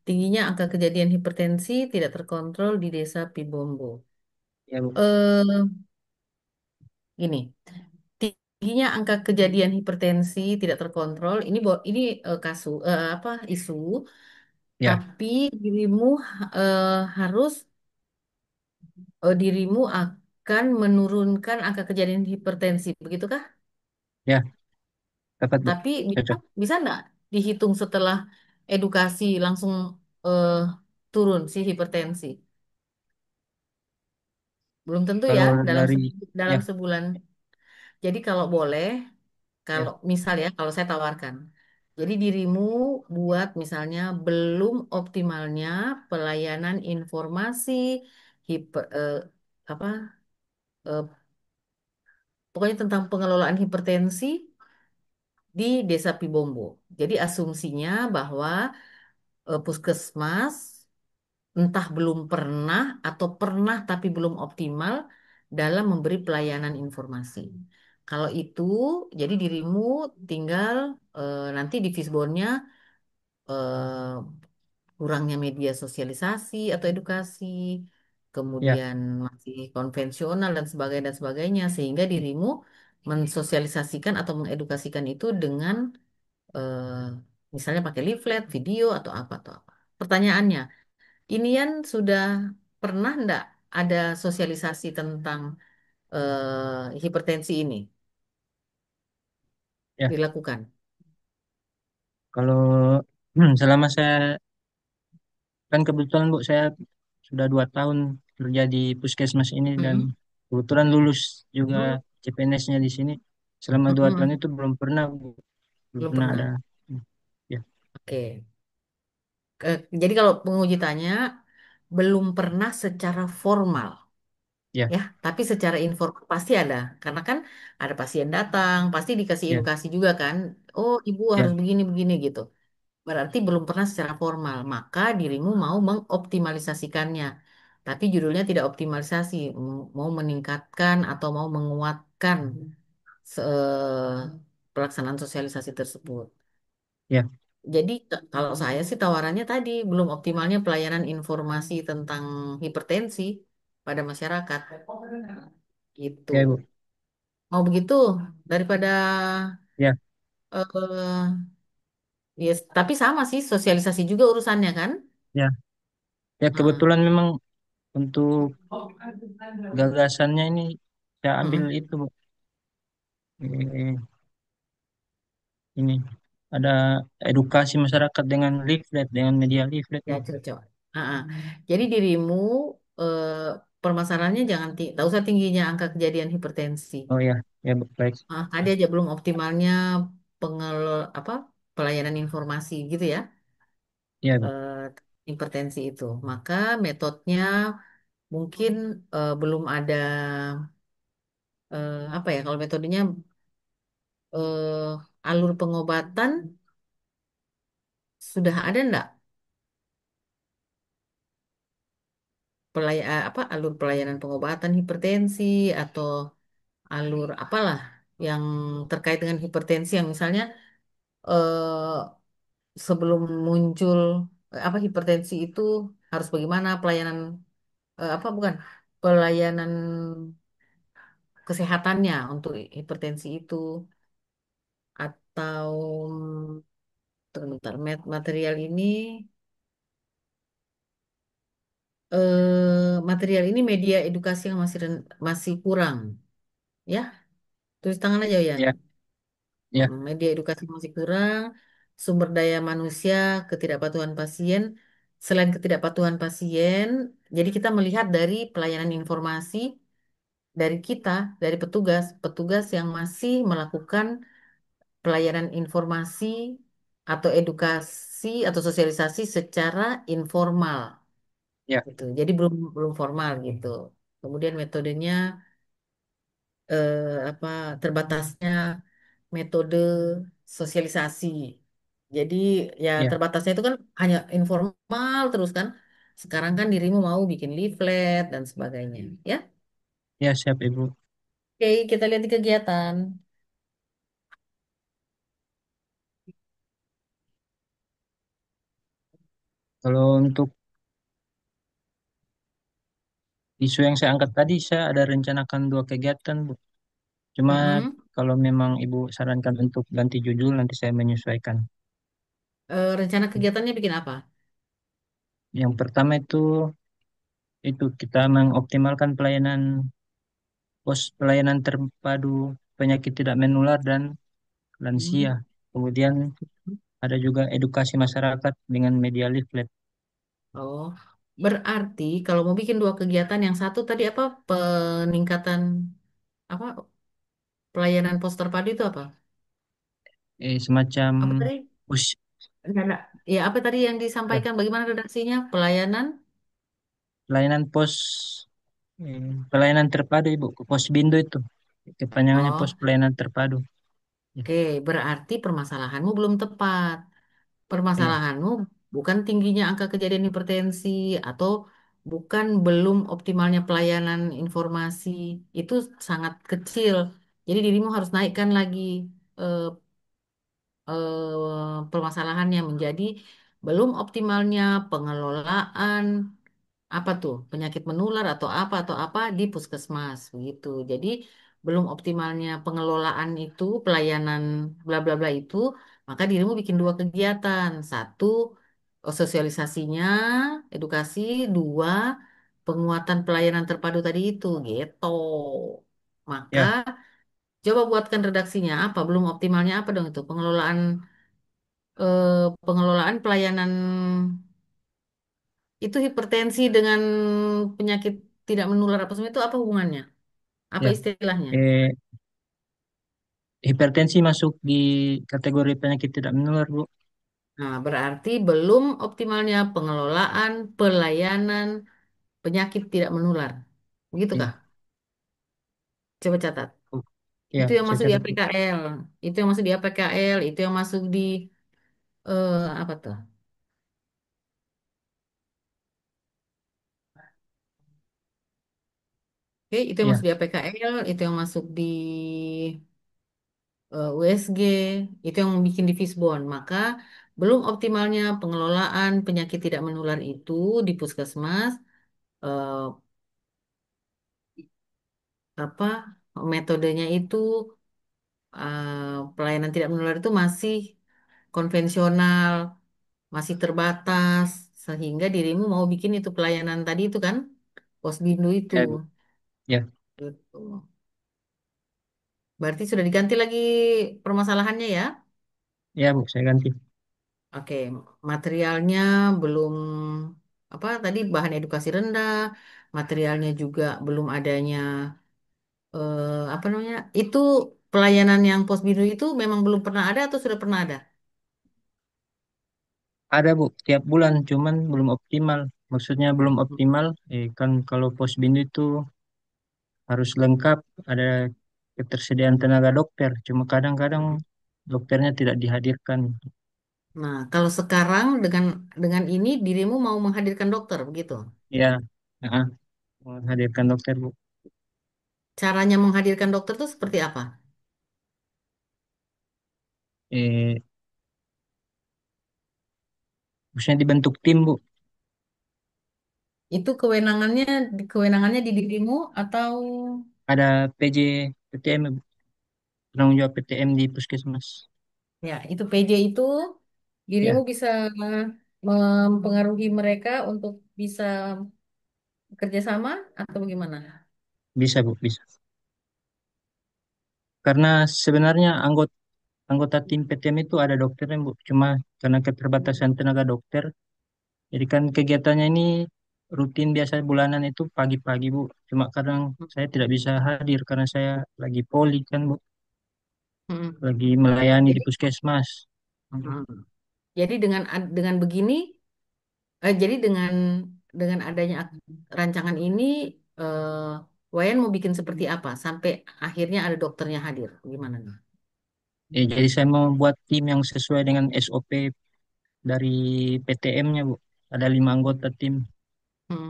Tingginya angka kejadian hipertensi tidak terkontrol di desa Pibombo. ya Bu. Eh, Gini, tingginya angka kejadian hipertensi tidak terkontrol. Ini kasus apa isu, Ya, tapi dirimu harus dirimu akan menurunkan angka kejadian hipertensi, begitukah? ya, tepat Bu. Tapi bisa Cocok. bisa nggak dihitung setelah edukasi langsung eh, turun si hipertensi? Belum tentu ya Kalau dalam dari, ya, dalam sebulan. Jadi kalau boleh, kalau ya, misal ya, kalau saya tawarkan, jadi dirimu buat misalnya belum optimalnya pelayanan informasi hiper apa eh, pokoknya tentang pengelolaan hipertensi di Desa Pibombo. Jadi asumsinya bahwa puskesmas entah belum pernah atau pernah tapi belum optimal dalam memberi pelayanan informasi. Kalau itu, jadi dirimu tinggal nanti di Fisbonnya eh, kurangnya media sosialisasi atau edukasi, ya, kemudian masih konvensional dan sebagainya, sehingga dirimu mensosialisasikan atau mengedukasikan itu dengan eh, misalnya pakai leaflet, video atau apa. Pertanyaannya, Inian sudah pernah ndak ada sosialisasi tentang hipertensi ini ya. dilakukan? Kalau selama saya, kan kebetulan Bu, saya sudah 2 tahun kerja di puskesmas ini dan Mm-mm. kebetulan lulus juga CPNS-nya di sini. Selama 2 tahun Mm-mm. itu belum pernah Bu, belum Belum pernah ada. pernah. Ya, Oke. Jadi kalau penguji tanya belum pernah secara formal ya, ya, tapi secara informal pasti ada. Karena kan ada pasien datang, pasti dikasih ya, edukasi juga kan. Oh, ibu harus ya, begini-begini gitu. berarti belum pernah secara formal. Maka dirimu mau mengoptimalisasikannya. Tapi judulnya tidak optimalisasi, mau meningkatkan atau mau menguatkan pelaksanaan sosialisasi tersebut. Ya, Jadi kalau saya sih tawarannya tadi belum optimalnya pelayanan informasi tentang hipertensi pada masyarakat. Gitu. ya Ibu. Mau begitu daripada Ya, eh yes, tapi sama sih sosialisasi juga urusannya kan? ya, ya Heeh. kebetulan memang untuk gagasannya ini saya ambil Mm-mm. itu Bu. Eh, ini ada edukasi masyarakat dengan leaflet, dengan media leaflet Ya Bu. cocok. Heeh. Jadi dirimu eh, permasalahannya jangan tak usah tingginya angka kejadian hipertensi. Oh ya, ya Bu, baik. Tadi aja belum optimalnya apa pelayanan informasi gitu ya. Ya Bu. eh, Hipertensi itu. Maka metodenya mungkin belum ada apa ya kalau metodenya eh, alur pengobatan sudah ada enggak apa alur pelayanan pengobatan hipertensi atau alur apalah yang terkait dengan hipertensi yang misalnya eh, sebelum muncul apa hipertensi itu harus bagaimana pelayanan apa bukan pelayanan kesehatannya untuk hipertensi itu atau bentar, material ini material ini media edukasi yang masih kurang ya tulis tangan aja Yan. Ya, ya, Media edukasi masih kurang sumber daya manusia ketidakpatuhan pasien selain ketidakpatuhan pasien jadi kita melihat dari pelayanan informasi dari kita dari petugas yang masih melakukan pelayanan informasi atau edukasi atau sosialisasi secara informal ya, gitu. Jadi belum belum formal gitu. Kemudian metodenya apa terbatasnya metode sosialisasi. Jadi ya ya, terbatasnya itu kan hanya informal terus kan. Sekarang kan dirimu mau bikin leaflet dan sebagainya, ya. ya siap Ibu. Oke, kita lihat di kegiatan. Kalau untuk isu yang saya angkat tadi, saya ada rencanakan dua kegiatan, Bu. Cuma Mm-mm. kalau memang Ibu sarankan untuk ganti judul, nanti saya menyesuaikan. Rencana kegiatannya bikin apa? Yang pertama itu kita mengoptimalkan pelayanan pos pelayanan terpadu penyakit tidak menular dan lansia. Hmm. Kemudian ada juga edukasi masyarakat dengan media leaflet. Oh, berarti kalau mau bikin dua kegiatan, yang satu tadi apa peningkatan apa pelayanan pos terpadu itu apa? Semacam Apa tadi? pos Enggak. Ya apa tadi yang eh, disampaikan? Bagaimana redaksinya? Pelayanan? pelayanan pelayanan terpadu Ibu, pos Bindo itu. Kepanjangannya pos Oh, pelayanan terpadu. Ya, oke. Berarti permasalahanmu belum tepat. iya, Permasalahanmu bukan tingginya angka kejadian hipertensi atau bukan belum optimalnya pelayanan informasi. Itu sangat kecil. Jadi dirimu harus naikkan lagi eh, permasalahannya menjadi belum optimalnya pengelolaan apa tuh penyakit menular atau apa di puskesmas begitu. Jadi belum optimalnya pengelolaan itu pelayanan bla bla bla itu maka dirimu bikin dua kegiatan. Satu sosialisasinya, edukasi, dua penguatan pelayanan terpadu tadi itu gitu. Maka ya, coba buatkan redaksinya apa belum optimalnya apa dong itu pengelolaan pelayanan itu hipertensi dengan penyakit tidak menular apa semua itu apa hubungannya? Apa ya. istilahnya? Eh, Hipertensi masuk di kategori penyakit tidak menular, Bu. Nah, berarti belum optimalnya pengelolaan pelayanan penyakit tidak menular. Begitukah? Iya. Coba catat. Oh, ya, Itu yang saya masuk di catat, Bu. APKL. Itu yang masuk di APKL. Itu yang masuk di Apa tuh? Oke, itu yang Ya, masuk di APKL, itu yang masuk di USG, itu yang bikin di Fishbone. Maka belum optimalnya pengelolaan penyakit tidak menular itu di puskesmas, eh, apa metodenya itu pelayanan tidak menular itu masih konvensional, masih terbatas, sehingga dirimu mau bikin itu pelayanan tadi itu kan, Posbindu itu. ya, Bu. Ya, Gitu. Berarti sudah diganti lagi permasalahannya ya? ya, Bu, saya ganti. Oke, materialnya belum apa tadi bahan edukasi rendah, materialnya juga belum adanya apa namanya? Itu pelayanan yang Posbindu itu memang belum pernah ada atau sudah pernah ada? Ada, Bu, tiap bulan, cuman belum optimal. Maksudnya belum optimal, kan kalau Posbindu itu harus lengkap, ada ketersediaan tenaga dokter. Cuma kadang-kadang dokternya tidak dihadirkan. Nah, kalau sekarang dengan ini dirimu mau menghadirkan dokter begitu? Ya, nah, menghadirkan dokter, Bu. Caranya menghadirkan dokter itu seperti apa? Eh, Maksudnya dibentuk tim, Bu. Itu kewenangannya di dirimu atau Ada PJ PTM, Bu. Penanggung jawab PTM di Puskesmas. ya itu PJ itu dirimu Ya, bisa mempengaruhi mereka untuk bisa bekerja sama atau bagaimana? bisa, Bu, bisa. Karena sebenarnya anggota tim PTM itu ada dokternya, Bu. Cuma karena keterbatasan tenaga dokter, jadi kan kegiatannya ini rutin biasa bulanan itu pagi-pagi, Bu. Cuma kadang saya tidak bisa hadir karena saya lagi poli kan, Bu. Hmm. Lagi melayani di Jadi, puskesmas. hmm. Jadi dengan begini, jadi dengan adanya rancangan ini, eh, Wayan mau bikin seperti apa sampai akhirnya ada dokternya hadir? Gimana nih? Jadi saya mau buat tim yang sesuai dengan SOP dari PTM-nya, Bu. Ada 5 anggota tim. Hmm.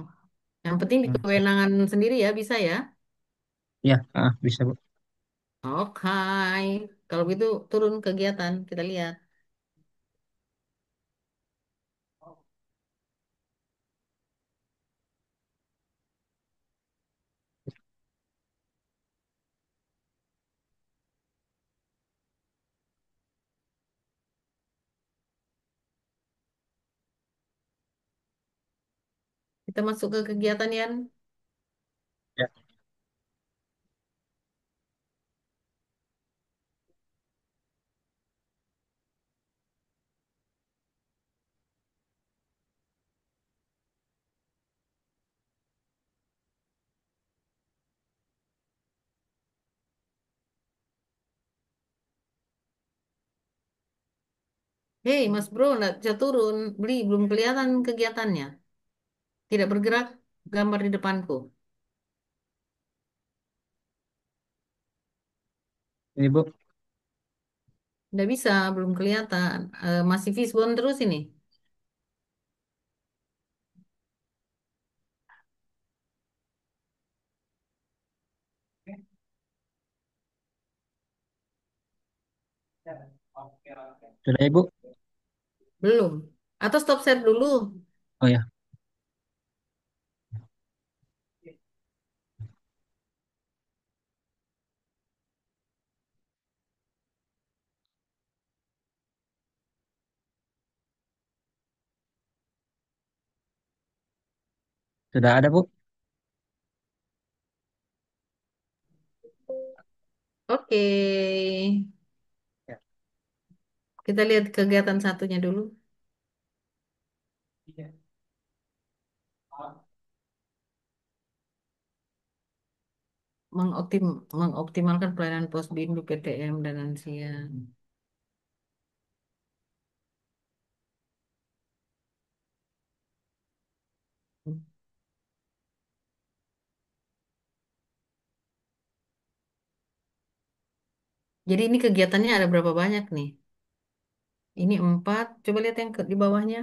Yang penting di Hmm. kewenangan sendiri ya bisa ya. Ya, bisa, Bu. Oke, kalau gitu turun kegiatan kita lihat. Kita masuk ke kegiatan Yan. Ya, Hei Mas Bro, nggak bisa turun. Beli belum kelihatan kegiatannya. Tidak bergerak gambar di depanku. ini, Bu. Nggak bisa, belum kelihatan. Masih fishbone terus ini. Sudah, Ibu? Belum. Atau stop share dulu. Oh ya, sudah ada, Bu. Oke. Ya. Kita lihat kegiatan satunya dulu. Mengoptimalkan pelayanan pos bindu PTM dan lansia. Jadi ini kegiatannya ada berapa banyak nih? Ini 4. Coba lihat yang di bawahnya.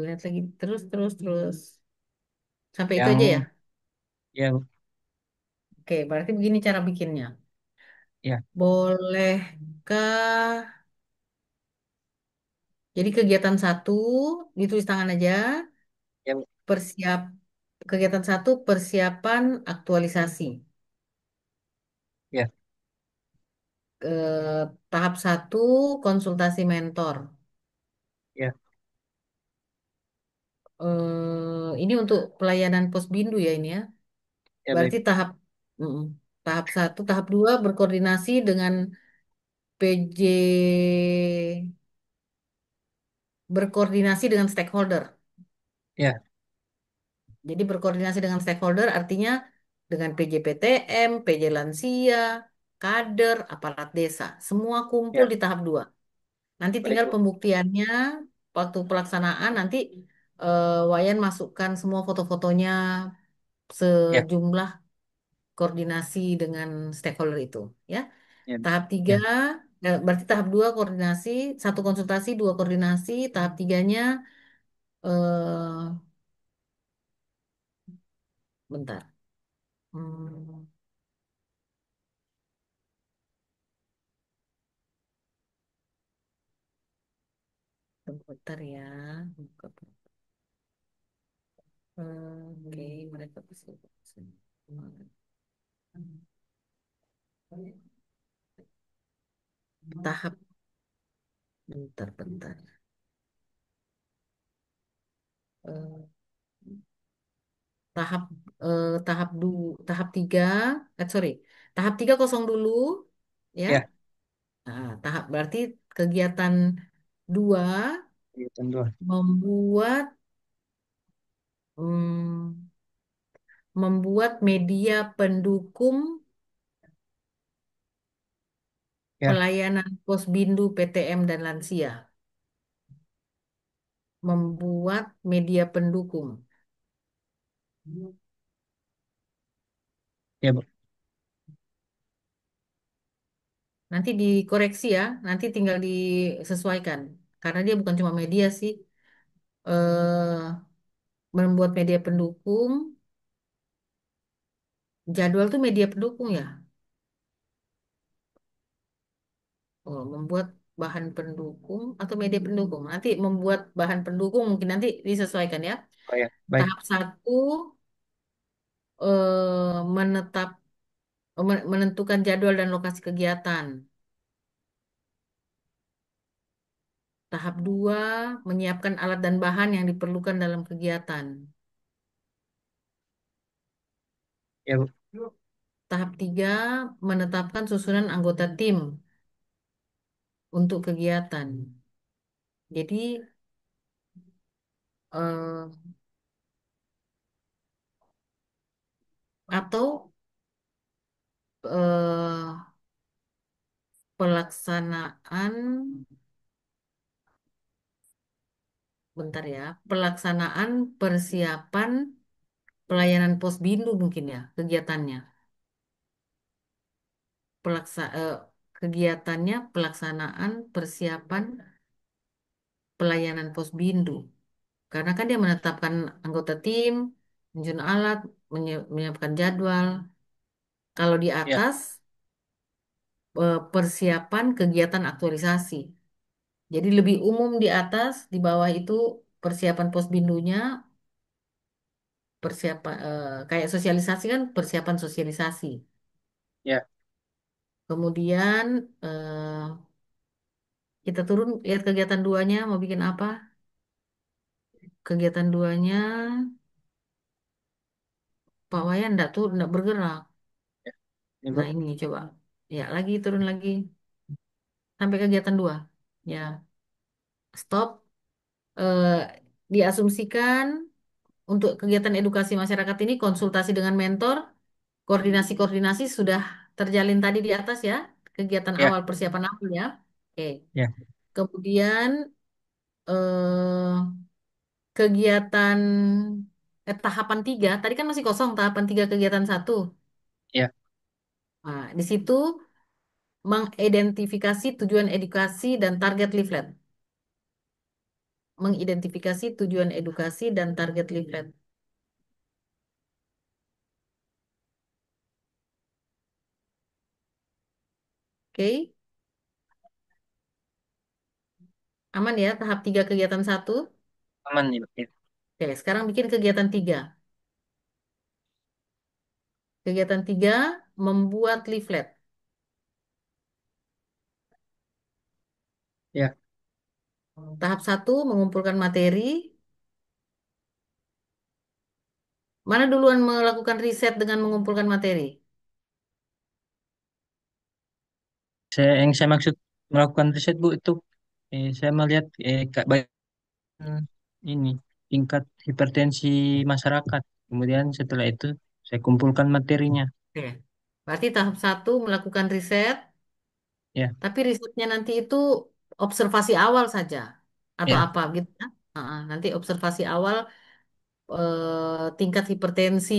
Lihat lagi. Terus, terus, terus. Sampai itu aja ya? Yang ya Bu. Oke, berarti begini cara bikinnya. Ya, Bolehkah? Jadi kegiatan satu ditulis tangan aja. ya Bu. Persiap Kegiatan satu persiapan aktualisasi. Ya, Tahap satu konsultasi mentor. ya, Ini untuk pelayanan Posbindu ya ini ya. ya Berarti baik. mm, tahap satu, tahap dua berkoordinasi dengan PJ, berkoordinasi dengan stakeholder. Ya, Jadi berkoordinasi dengan stakeholder artinya dengan PJPTM, PJ Lansia, kader, aparat desa. Semua kumpul ya di tahap dua. Nanti baik tinggal Bu. pembuktiannya waktu pelaksanaan nanti Wayan masukkan semua foto-fotonya Ya, sejumlah koordinasi dengan stakeholder itu ya. ya, Tahap tiga, ya, berarti tahap dua koordinasi, satu konsultasi, dua koordinasi. Tahap tiganya, eh, bentar. Hmm, bentar ya. Buka. Oke, mereka pasti. Tahap, bentar. Eh, tahap tahap tiga, sorry, tahap tiga kosong dulu, ya. ya, Nah, tahap berarti kegiatan dua ya tentu. membuat hmm, membuat media pendukung Ya, pelayanan Posbindu PTM dan Lansia. Membuat media pendukung. ya Bu. Nanti dikoreksi ya, nanti tinggal disesuaikan. Karena dia bukan cuma media sih. eh Membuat media pendukung, jadwal tuh media pendukung ya. Oh, membuat bahan pendukung atau media pendukung. Nanti membuat bahan pendukung mungkin nanti disesuaikan ya. Oh ya, baik. Tahap satu, menetap menentukan jadwal dan lokasi kegiatan. Tahap 2 menyiapkan alat dan bahan yang diperlukan dalam kegiatan. Ya Bu. Tahap 3 menetapkan susunan anggota tim untuk kegiatan. Jadi, eh, atau eh, pelaksanaan, bentar ya, pelaksanaan persiapan pelayanan Posbindu mungkin ya, kegiatannya. Pelaksa, eh, Kegiatannya pelaksanaan persiapan pelayanan Posbindu. Karena kan dia menetapkan anggota tim, menyusun alat, menyiapkan jadwal. Kalau di Ya, atas, persiapan kegiatan aktualisasi. Jadi lebih umum di atas, di bawah itu persiapan posbindunya, persiapan kayak sosialisasi kan persiapan sosialisasi. ya, Kemudian kita turun lihat kegiatan duanya mau bikin apa? Kegiatan duanya Pak Wayan enggak tuh enggak bergerak. ya Nah Bu. ini coba. Ya lagi turun lagi sampai kegiatan dua. Ya stop. Eh, Diasumsikan untuk kegiatan edukasi masyarakat ini konsultasi dengan mentor, koordinasi-koordinasi sudah terjalin tadi di atas ya, kegiatan Ya, awal persiapan awal ya. Oke. ya, Kemudian eh, kegiatan tahapan tiga, tadi kan masih kosong tahapan tiga kegiatan satu. Ya, Nah, di situ mengidentifikasi tujuan edukasi dan target leaflet. Mengidentifikasi tujuan edukasi dan target leaflet. Oke, aman ya tahap tiga kegiatan satu. aman nih. Bu. Ya, Oke, sekarang bikin kegiatan tiga. Kegiatan tiga, membuat leaflet. ya. Tahap satu, mengumpulkan materi. Mana duluan melakukan riset dengan mengumpulkan materi? Yang saya maksud melakukan riset Bu itu saya melihat ini tingkat hipertensi masyarakat. Kemudian setelah itu saya kumpulkan materinya. Oke. Berarti tahap satu melakukan riset, Ya, tapi risetnya nanti itu observasi awal saja atau ya, apa gitu ya? Nanti observasi awal tingkat hipertensi.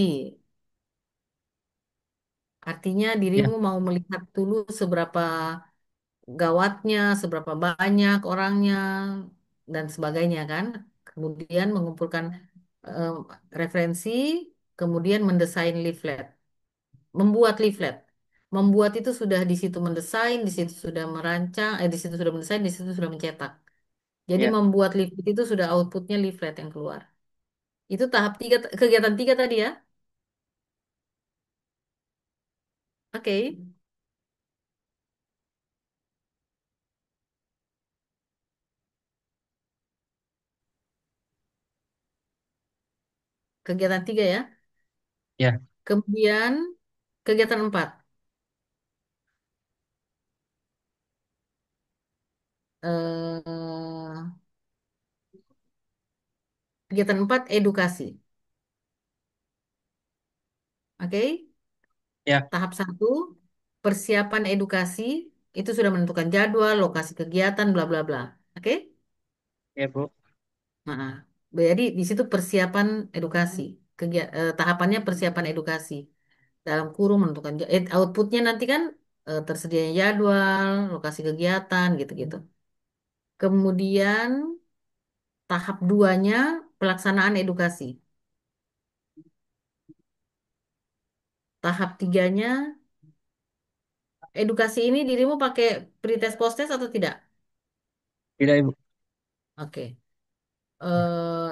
Artinya ya, dirimu mau melihat dulu seberapa gawatnya, seberapa banyak orangnya, dan sebagainya kan. Kemudian mengumpulkan eh, referensi, kemudian mendesain leaflet, membuat leaflet. Membuat itu sudah di situ mendesain, di situ sudah merancang, di situ sudah mendesain, di situ sudah mencetak. Jadi ya, membuat leaflet itu sudah outputnya leaflet yang keluar. Itu tahap tiga, kegiatan tiga tadi ya. Oke, kegiatan tiga ya. ya. Kemudian kegiatan empat. Eh, Kegiatan empat, edukasi. Oke, Ya, tahap satu, persiapan edukasi. Itu sudah menentukan jadwal, lokasi kegiatan, bla bla bla. Oke, ya Bu. nah, jadi di situ persiapan edukasi. Tahapannya persiapan edukasi. Dalam kurung menentukan outputnya nanti kan tersedianya jadwal, lokasi kegiatan, gitu-gitu. Kemudian tahap duanya, pelaksanaan edukasi. Tahap tiganya, edukasi ini dirimu pakai pretest post-test atau tidak? Tidak Ibu. Oke. eh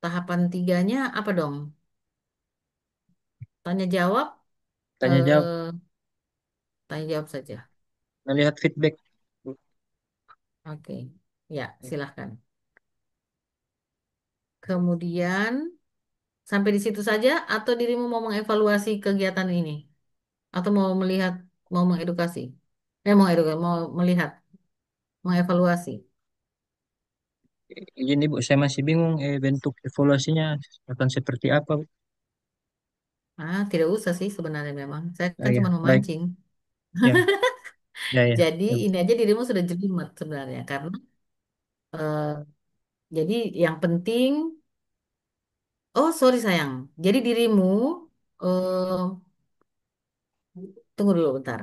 Tahapan tiganya apa dong? Tanya jawab, Tanya jawab, eh tanya jawab saja. melihat feedback. Bu. Oke, ya silahkan. Kemudian sampai di situ saja atau dirimu mau mengevaluasi kegiatan ini? Atau mau melihat, mau mengedukasi? Mau edukasi, mau melihat, mengevaluasi. Ini Bu, saya masih bingung bentuk evaluasinya akan seperti apa Bu. Tidak usah sih sebenarnya memang. Saya Oh kan ya, cuma baik. memancing. Ya, ya, ya. Jadi Ya, Bu. ini aja dirimu sudah jelimet sebenarnya karena eh, jadi yang penting, oh sorry sayang. Jadi dirimu eh tunggu dulu bentar.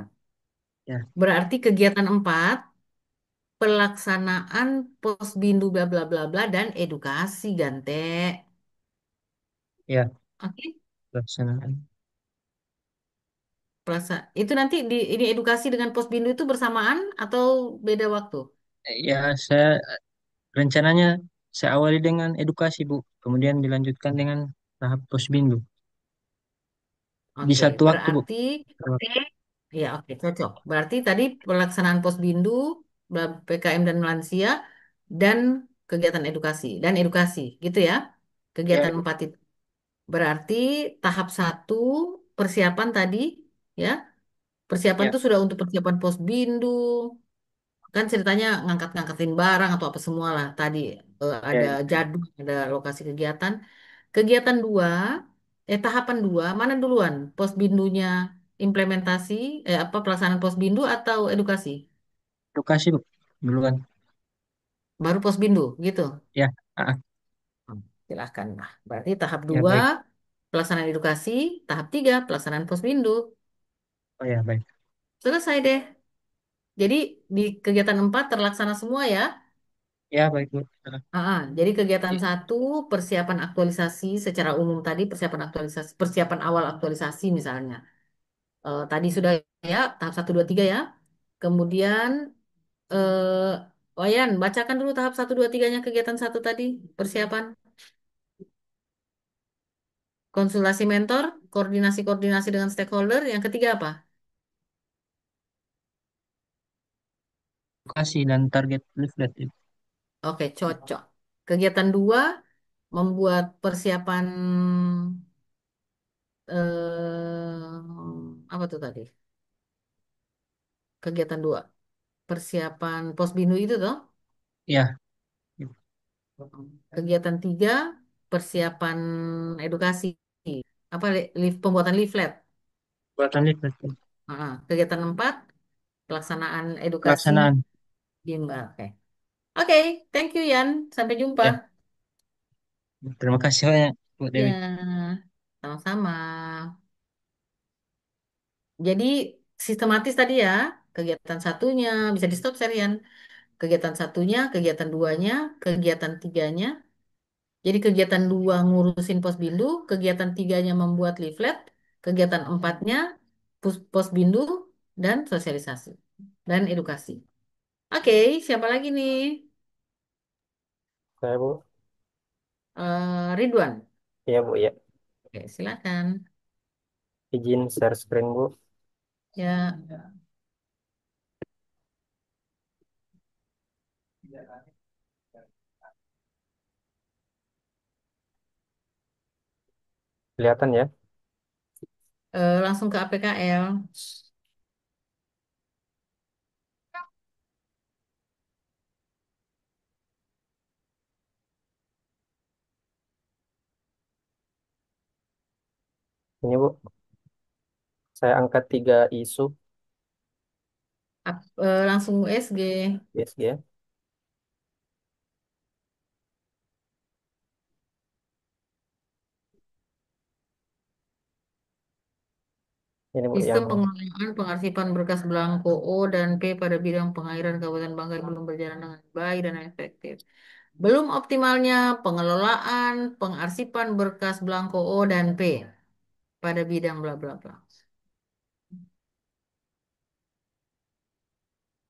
Ya, Berarti kegiatan empat, pelaksanaan posbindu bla bla bla bla dan edukasi Gante. ya. Oke. Pelaksanaan. Itu nanti di ini edukasi dengan posbindu itu bersamaan atau beda waktu? Ya, saya rencananya saya awali dengan edukasi Bu, kemudian dilanjutkan dengan tahap posbindu. Di Oke, satu waktu Bu. berarti ya oke cocok. Berarti tadi pelaksanaan posbindu, PKM dan lansia dan kegiatan edukasi dan edukasi gitu ya. Ya, Kegiatan Ibu. empat itu. Berarti tahap satu persiapan tadi ya. Persiapan Ya, itu sudah untuk persiapan posbindu. Kan ceritanya ngangkat-ngangkatin barang atau apa semua lah. Tadi ya, ada Ibu. jadwal, ada lokasi kegiatan. Kegiatan dua, tahapan dua, mana duluan? Posbindunya implementasi, apa pelaksanaan posbindu atau edukasi? Edukasi Bu. Duluan. Baru posbindu gitu. Ya, ah, ah. Silahkan. Nah, berarti tahap Ya 2 baik. pelaksanaan edukasi, tahap 3 pelaksanaan posbindu. Oh ya baik. Selesai deh. Jadi di kegiatan 4 terlaksana semua ya. Ya baik Bu. Jadi kegiatan satu persiapan aktualisasi secara umum tadi persiapan aktualisasi persiapan awal aktualisasi misalnya. Tadi sudah ya tahap 1 2 3 ya. Kemudian Wayan bacakan dulu tahap 1 2 3-nya kegiatan satu tadi persiapan konsultasi mentor, koordinasi-koordinasi dengan stakeholder. Yang ketiga apa? Edukasi dan target leaflet itu. Oke, cocok. Kegiatan 2 membuat persiapan apa tuh tadi? Kegiatan 2 persiapan posbindu itu toh. Ya, Kegiatan 3 persiapan edukasi. Apa pembuatan leaflet. buatan leaflet. Kegiatan 4 pelaksanaan edukasi Pelaksanaan. bimbel. Oke. Oke, thank you Yan. Sampai jumpa. Ya, terima kasih banyak Bu Dewi. Ya, sama-sama. Jadi sistematis tadi ya, kegiatan satunya bisa di stop serian. Kegiatan satunya, kegiatan duanya, kegiatan tiganya. Jadi kegiatan 2 ngurusin posbindu, kegiatan tiganya membuat leaflet, kegiatan empatnya posbindu dan sosialisasi dan edukasi. Oke, siapa lagi nih? Saya Bu, Ridwan. iya Bu ya. Oke, silakan. Izin share screen Bu. Ya, Kelihatan ya? langsung ke APKL. Ini Bu, saya angkat 3 isu Langsung USG. BSG ya. Ini Bu Sistem yang pengelolaan pengarsipan berkas belangko O dan P pada bidang pengairan Kabupaten Bangka belum berjalan dengan baik dan efektif. Belum optimalnya pengelolaan pengarsipan berkas belangko O dan P pada bidang bla bla bla.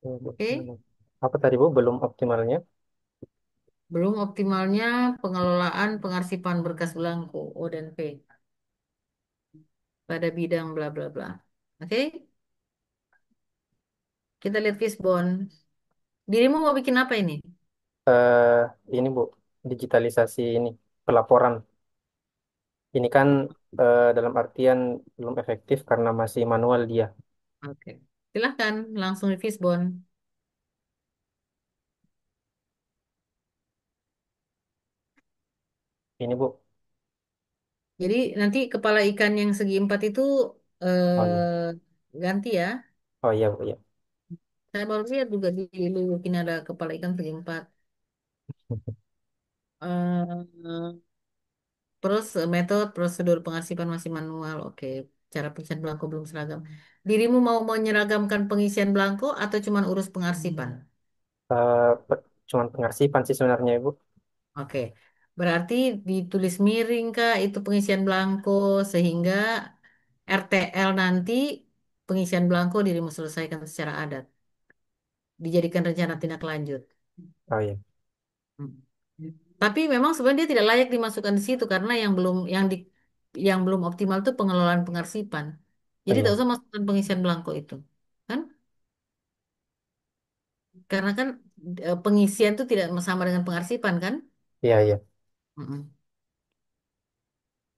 ini, Bu. Oke, Apa tadi Bu? Belum optimalnya. belum optimalnya pengelolaan pengarsipan berkas belangko O dan P pada bidang bla bla bla. Oke, kita lihat Fishbone. Dirimu mau bikin apa ini? Eh ini Bu, digitalisasi ini pelaporan. Ini kan dalam artian belum efektif karena masih manual dia. Oke, silahkan langsung di Fishbone. Ini Bu. Jadi nanti kepala ikan yang segi 4 itu Oh iya. ganti ya. Oh iya Bu ya. Saya baru lihat juga di Lulukin ada kepala ikan segi 4. Eh, Terus metode prosedur pengarsipan masih manual. Oke, cara pengisian belangko belum seragam. Dirimu mau menyeragamkan pengisian belangko atau cuma urus pengarsipan? Cuman pengarsipan sih sebenarnya Ibu. Oke, berarti ditulis miring kah itu pengisian belangko sehingga RTL nanti pengisian belangko dirimu selesaikan secara adat. Dijadikan rencana tindak lanjut. Oh iya. Hmm. Tapi memang sebenarnya dia tidak layak dimasukkan di situ karena yang belum optimal itu pengelolaan pengarsipan. Oh Jadi tidak iya. usah masukkan pengisian belangko itu, kan? Karena kan pengisian itu tidak sama dengan pengarsipan, kan? Iya iya. Mm-mm.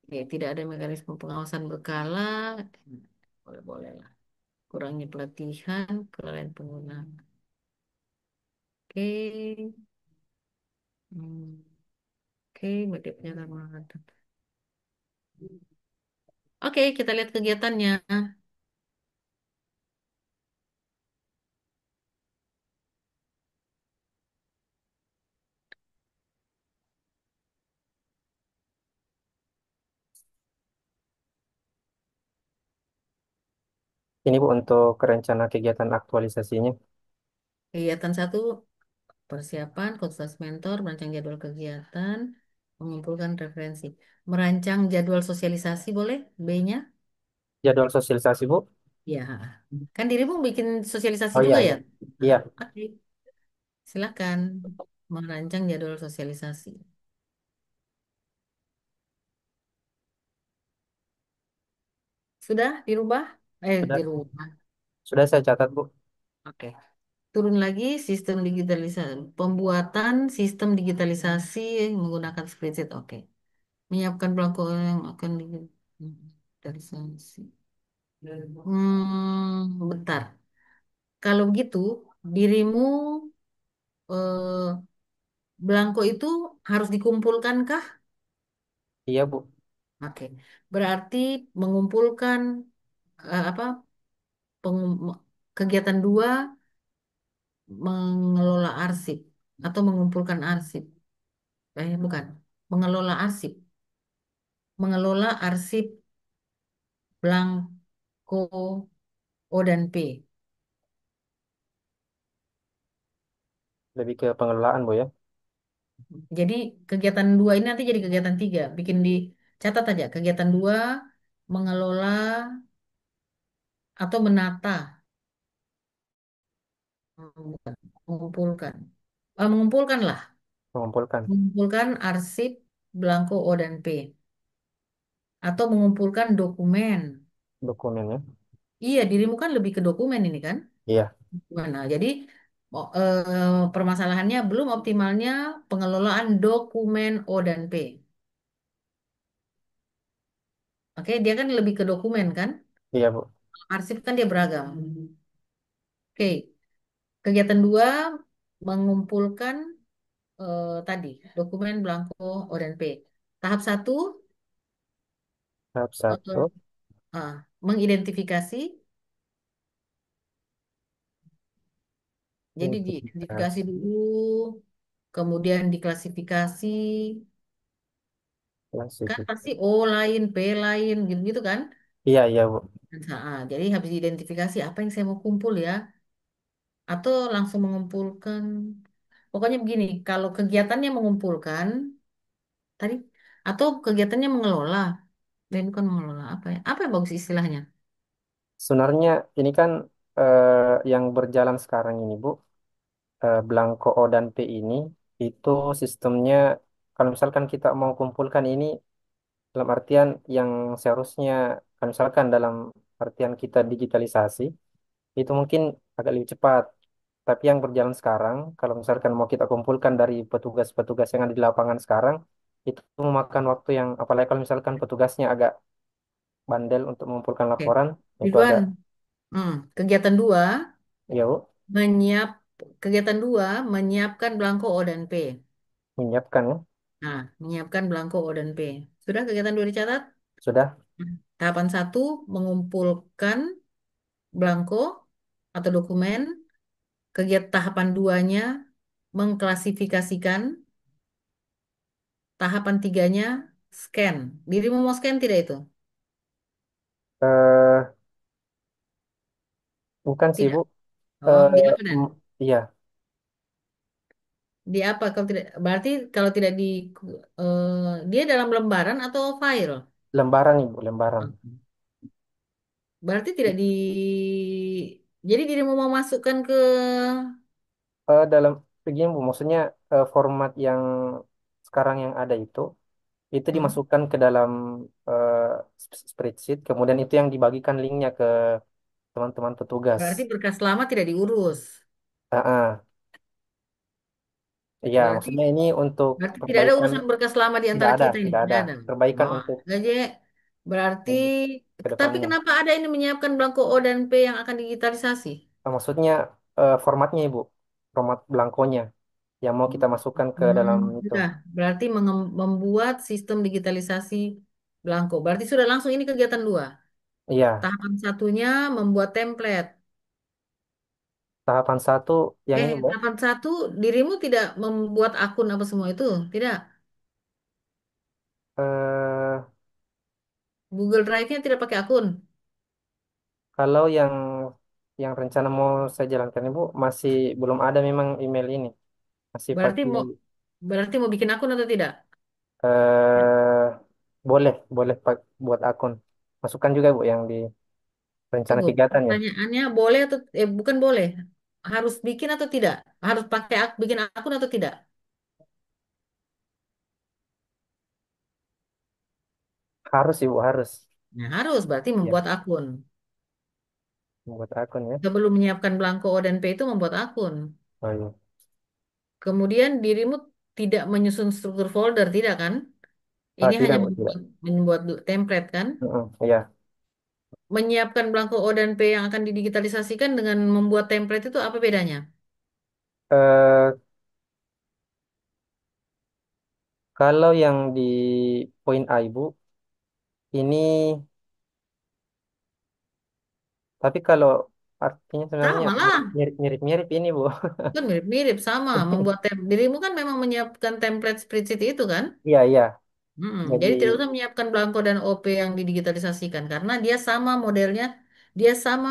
Oke, tidak ada mekanisme pengawasan berkala, boleh-boleh lah. Kurangi pelatihan, kelalaian pengguna. Oke, Hmm. Oke, media penyaluran. Oke, kita lihat kegiatannya. Ini Bu untuk rencana kegiatan aktualisasinya. Kegiatan satu, persiapan, konsultasi mentor, merancang jadwal kegiatan, mengumpulkan referensi. Merancang jadwal sosialisasi boleh? B-nya? Jadwal sosialisasi Bu. Ya. Kan dirimu bikin sosialisasi Oh iya juga ya? iya. Nah, Iya, oke. Silakan merancang jadwal sosialisasi. Sudah dirubah? sudah Dirubah. sudah saya catat Bu. Oke. Turun lagi sistem digitalisasi. Pembuatan sistem digitalisasi menggunakan spreadsheet. Oke. Menyiapkan belangko yang akan digitalisasi. Bentar. Kalau begitu, dirimu eh, belangko itu harus dikumpulkan kah? Iya Bu. Oke. Berarti mengumpulkan apa? Kegiatan dua mengelola arsip atau mengumpulkan arsip. Bukan. Mengelola arsip. Mengelola arsip belangko O dan P. Lebih ke pengelolaan Bu ya. Jadi kegiatan dua ini nanti jadi kegiatan tiga. Bikin di catat aja. Kegiatan dua mengelola atau menata, bukan, mengumpulkan. Mengumpulkan lah. Mengumpulkan Mengumpulkan arsip belangko O dan P. Atau mengumpulkan dokumen. dokumennya. Iya, dirimu kan lebih ke dokumen ini kan? Iya. Gimana? Jadi permasalahannya belum optimalnya pengelolaan dokumen O dan P. Oke, dia kan lebih ke dokumen kan? Iya Bu. Arsip kan dia beragam. Oke, kegiatan dua mengumpulkan tadi dokumen belangko O dan P. Tahap satu Tahap eh, satu. mengidentifikasi. Jadi diidentifikasi Identifikasi. dulu, kemudian diklasifikasi. Kan pasti Klasifikasi. O lain, P lain, gitu-gitu kan? Iya iya Bu. Jadi habis diidentifikasi apa yang saya mau kumpul ya, atau langsung mengumpulkan. Pokoknya begini, kalau kegiatannya mengumpulkan tadi, atau kegiatannya mengelola, dan bukan mengelola apa ya? Apa yang bagus istilahnya? Sebenarnya ini kan yang berjalan sekarang ini Bu, Blanco O dan P ini itu sistemnya kalau misalkan kita mau kumpulkan ini dalam artian yang seharusnya kalau misalkan dalam artian kita digitalisasi itu mungkin agak lebih cepat. Tapi yang berjalan sekarang kalau misalkan mau kita kumpulkan dari petugas-petugas yang ada di lapangan sekarang itu memakan waktu yang apalagi kalau misalkan petugasnya agak bandel untuk mengumpulkan Oke, laporan itu Ridwan, agak kegiatan dua ya Bu, menyiap kegiatan dua menyiapkan belangko O dan P. menyiapkan ya. Nah, menyiapkan belangko O dan P. Sudah kegiatan dua dicatat? Sudah. Tahapan satu mengumpulkan belangko atau dokumen. Kegiatan tahapan duanya mengklasifikasikan. Tahapan tiganya scan. Dirimu mau scan tidak itu? eh Bukan sih Tidak. Bu. Oh, Eh, di apa dan? iya, Di apa kalau tidak? Berarti kalau tidak di dia dalam lembaran atau file? lembaran Ibu, lembaran. Hmm. Berarti tidak di. Jadi dirimu mau masukkan ke. Dalam begini Bu, maksudnya format yang sekarang yang ada itu Hmm? dimasukkan ke dalam eh, spreadsheet, kemudian itu yang dibagikan linknya ke teman-teman petugas. Berarti berkas lama tidak diurus. Ah, ah. Iya, Berarti maksudnya ini untuk berarti tidak ada perbaikan urusan berkas lama di tidak antara ada, kita ini. tidak ada. Tidak ada. Perbaikan Oh, untuk aja. Berarti, ke tapi depannya. kenapa ada ini menyiapkan belangko O dan P yang akan digitalisasi? Maksudnya formatnya Ibu, format belangkonya yang mau kita masukkan ke dalam itu. Sudah, berarti membuat sistem digitalisasi belangko. Berarti sudah langsung ini kegiatan dua. Iya, Tahapan satunya membuat template. tahapan satu yang ini Bu. Tahapan satu dirimu tidak membuat akun apa semua itu, tidak. Eh, Google Drive-nya tidak pakai akun. Kalau yang rencana mau saya jalankan Ibu masih belum ada memang email ini. Masih Berarti pakai mau berarti mau bikin akun atau tidak? eh boleh, boleh buat akun. Masukkan juga Bu yang di rencana Tunggu, kegiatan ya. pertanyaannya boleh atau bukan boleh? Harus bikin atau tidak? Harus pakai bikin akun atau tidak? Harus Ibu, harus. Nah, harus berarti Ya, membuat akun. membuat akun ya. Sebelum menyiapkan belangko O dan P itu membuat akun. Oh iya. Kemudian dirimu tidak menyusun struktur folder, tidak kan? Ah, Ini tidak hanya Bu, tidak. membuat template kan? Iya. Menyiapkan belangko O dan P yang akan didigitalisasikan dengan membuat template itu apa bedanya? Eh Kalau yang di poin A Ibu, ini tapi kalau artinya sebenarnya Sama lah, mirip-mirip ini Bu. kan mirip-mirip sama. Membuat dirimu kan memang menyiapkan template spreadsheet itu kan? Iya, iya. Jadi Jadi tidak usah menyiapkan belangko dan OP yang didigitalisasikan karena dia sama modelnya, dia sama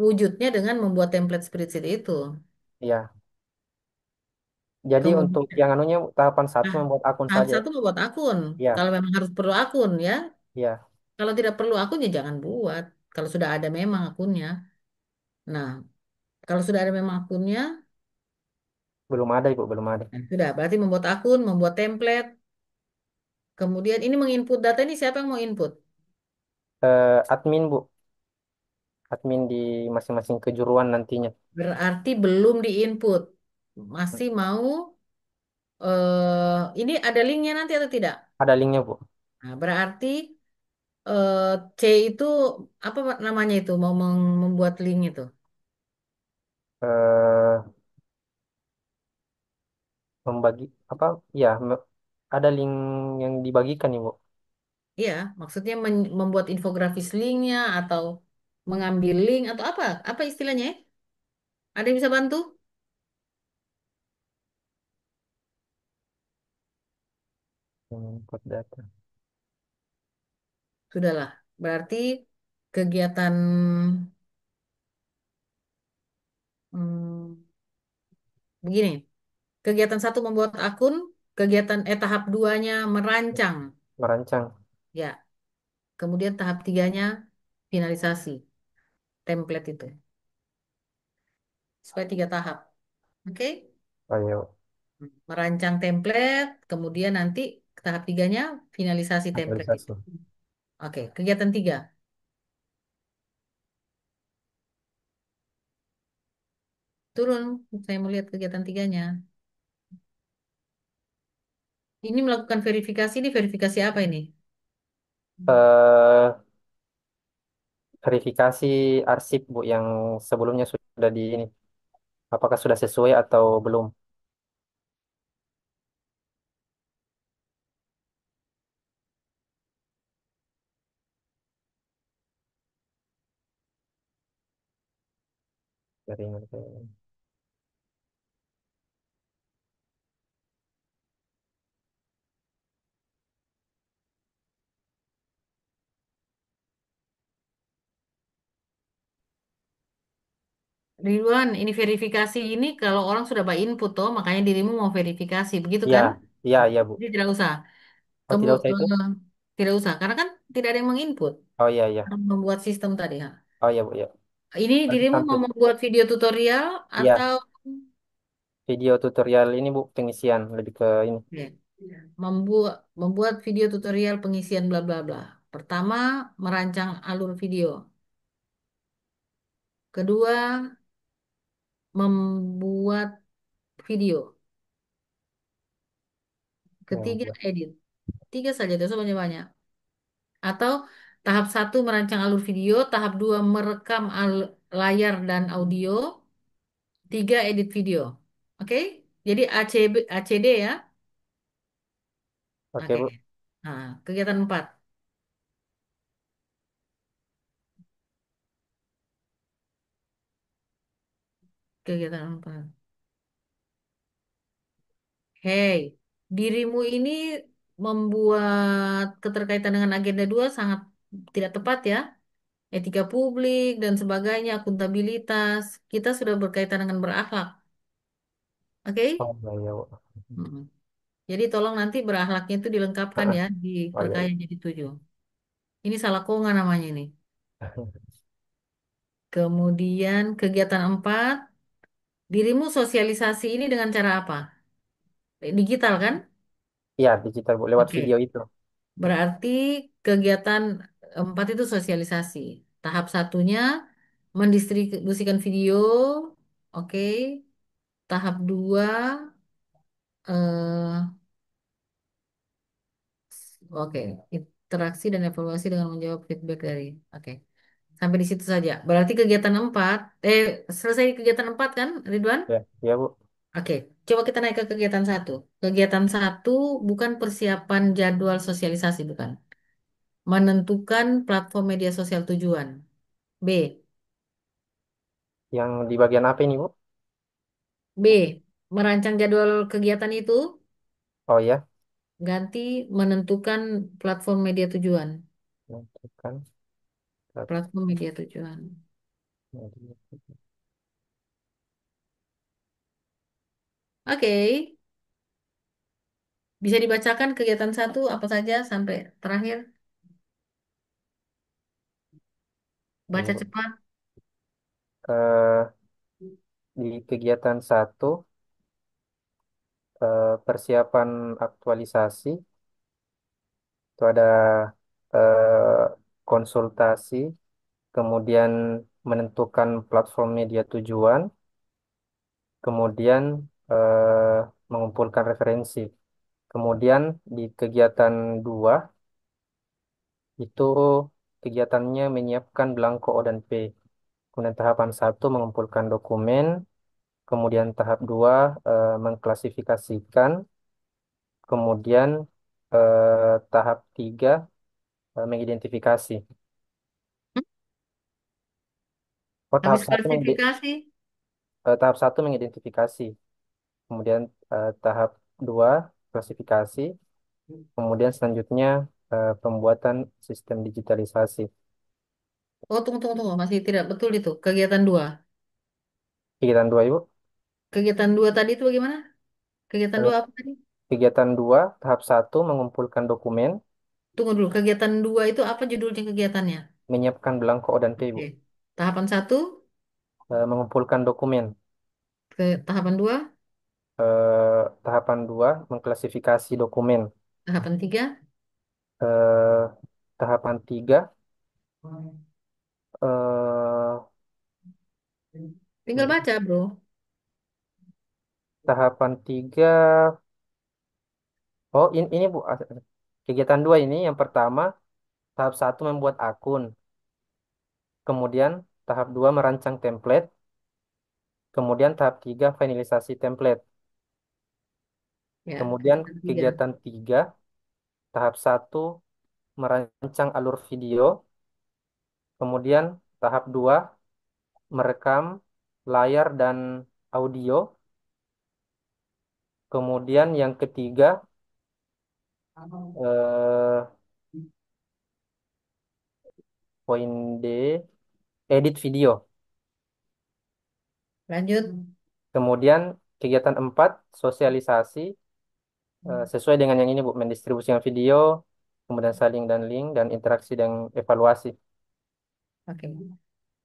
wujudnya dengan membuat template spreadsheet itu. iya. Jadi untuk Kemudian, yang anunya tahapan satu nah, membuat akun tahap saja. satu membuat akun. Iya, Kalau memang harus perlu akun ya, iya. kalau tidak perlu akun ya jangan buat. Kalau sudah ada memang akunnya. Nah, kalau sudah ada memang akunnya, Belum ada Ibu, belum ada. sudah berarti membuat akun, membuat template. Kemudian ini menginput data ini siapa yang mau input? Admin Bu, admin di masing-masing kejuruan nantinya. Berarti belum diinput. Masih mau ini ada linknya nanti atau tidak? Ada linknya Bu. Nah, berarti eh, C itu apa namanya itu mau membuat link itu? Eh, Membagi apa? Ya, ada link yang dibagikan Ibu. Iya, maksudnya membuat infografis linknya atau mengambil link atau apa? Apa istilahnya, ya? Ada yang bisa bantu? Input data. Sudahlah. Berarti kegiatan hmm, begini. Kegiatan satu membuat akun, kegiatan tahap duanya merancang, Merancang. ya. Kemudian tahap tiganya finalisasi template itu. Supaya 3 tahap. Oke? Ayo, Merancang template, kemudian nanti tahap tiganya finalisasi template itu. aktualisasi. Oke, kegiatan tiga. Turun, saya melihat kegiatan tiganya. Ini melakukan verifikasi, ini verifikasi apa ini? Eh, Verifikasi arsip Bu yang sebelumnya sudah di ini. Apakah sudah sesuai atau belum? Jaringan. Ridwan, ini verifikasi ini kalau orang sudah by input toh, makanya dirimu mau verifikasi, begitu Iya, kan? iya, iya Bu. Jadi tidak usah. Oh, tidak usah itu? Tidak usah, karena kan tidak ada yang menginput. Oh iya, iya. Membuat sistem tadi. Ha. Oh iya Bu, ya. Ini Nanti dirimu mau sampai. membuat video tutorial Iya, atau video tutorial ini Bu pengisian lebih ke ini. Oke. membuat video tutorial pengisian bla bla bla. Pertama, merancang alur video. Kedua, membuat video. Ketiga, Membuat. edit. Tiga saja, itu banyak-banyak. Atau tahap satu merancang alur video, tahap dua merekam layar dan audio, tiga edit video. Oke? Jadi ACD ya. Oke Oke. Bu. Nah, kegiatan empat. Kegiatan empat. Hei, dirimu ini membuat keterkaitan dengan agenda 2 sangat tidak tepat ya. etika publik dan sebagainya, akuntabilitas. Kita sudah berkaitan dengan berakhlak. Oke? Oh iya, iya, Bu. Mm-mm. Jadi tolong nanti berakhlaknya itu dilengkapkan ya di Oh iya, Perkaya iya. jadi 7. Ini salah konga namanya ini. Kemudian kegiatan 4, dirimu sosialisasi ini dengan cara apa? Digital kan? Iya, digital, Bu. Lewat Oke. video itu. Berarti kegiatan 4 itu sosialisasi. Tahap satunya mendistribusikan video. Oke. Tahap 2, eh, oke, interaksi dan evaluasi dengan menjawab feedback dari. Oke. Sampai di situ saja. Berarti kegiatan 4, selesai kegiatan 4 kan, Ridwan? Ya, iya, Bu. Oke, coba kita naik ke kegiatan 1. Kegiatan 1 bukan persiapan jadwal sosialisasi, bukan. Menentukan platform media sosial tujuan. B. Yang di bagian apa ini, Bu? B. Merancang jadwal kegiatan itu, Oh iya. ganti menentukan platform media tujuan. Menentukan Platform media tujuan. platform. Oke, bisa dibacakan kegiatan 1 apa saja sampai terakhir. Ini, Baca Bu. cepat. Eh, di kegiatan satu, persiapan aktualisasi, itu ada konsultasi, kemudian menentukan platform media tujuan, kemudian mengumpulkan referensi. Kemudian di kegiatan 2 itu kegiatannya menyiapkan belangko O dan P. Kemudian tahapan satu mengumpulkan dokumen, kemudian tahap 2 mengklasifikasikan, kemudian tahap 3 mengidentifikasi. Oh, Habis klasifikasi. tahap satu mengidentifikasi, kemudian tahap 2 klasifikasi, kemudian selanjutnya pembuatan sistem digitalisasi. Oh, tunggu, tunggu, tunggu. Masih tidak betul itu. Kegiatan 2. Kegiatan 2, Ibu. Kegiatan 2 tadi itu bagaimana? Kegiatan Eh, 2 apa tadi? Kegiatan 2 tahap satu mengumpulkan dokumen, Tunggu dulu. Kegiatan 2 itu apa judulnya kegiatannya? menyiapkan belangko O dan P, Ibu. Oke. Tahapan 1, Mengumpulkan dokumen. tahapan 2, Tahapan 2 mengklasifikasi dokumen. tahapan 3. Eh, Tahapan 3 eh, Tinggal baca, bro. tahapan 3. Oh, ini Bu, kegiatan 2 ini yang pertama tahap satu membuat akun, kemudian tahap 2 merancang template, kemudian tahap 3 finalisasi template. Ya, Kemudian kegiatan 3. kegiatan 3 tahap satu merancang alur video, kemudian tahap 2 merekam layar dan audio, kemudian yang ketiga eh, poin D, edit video. Lanjut. Kemudian kegiatan 4 sosialisasi, sesuai dengan yang ini Bu, mendistribusikan video, kemudian saling dan link, dan interaksi dan evaluasi. Oke.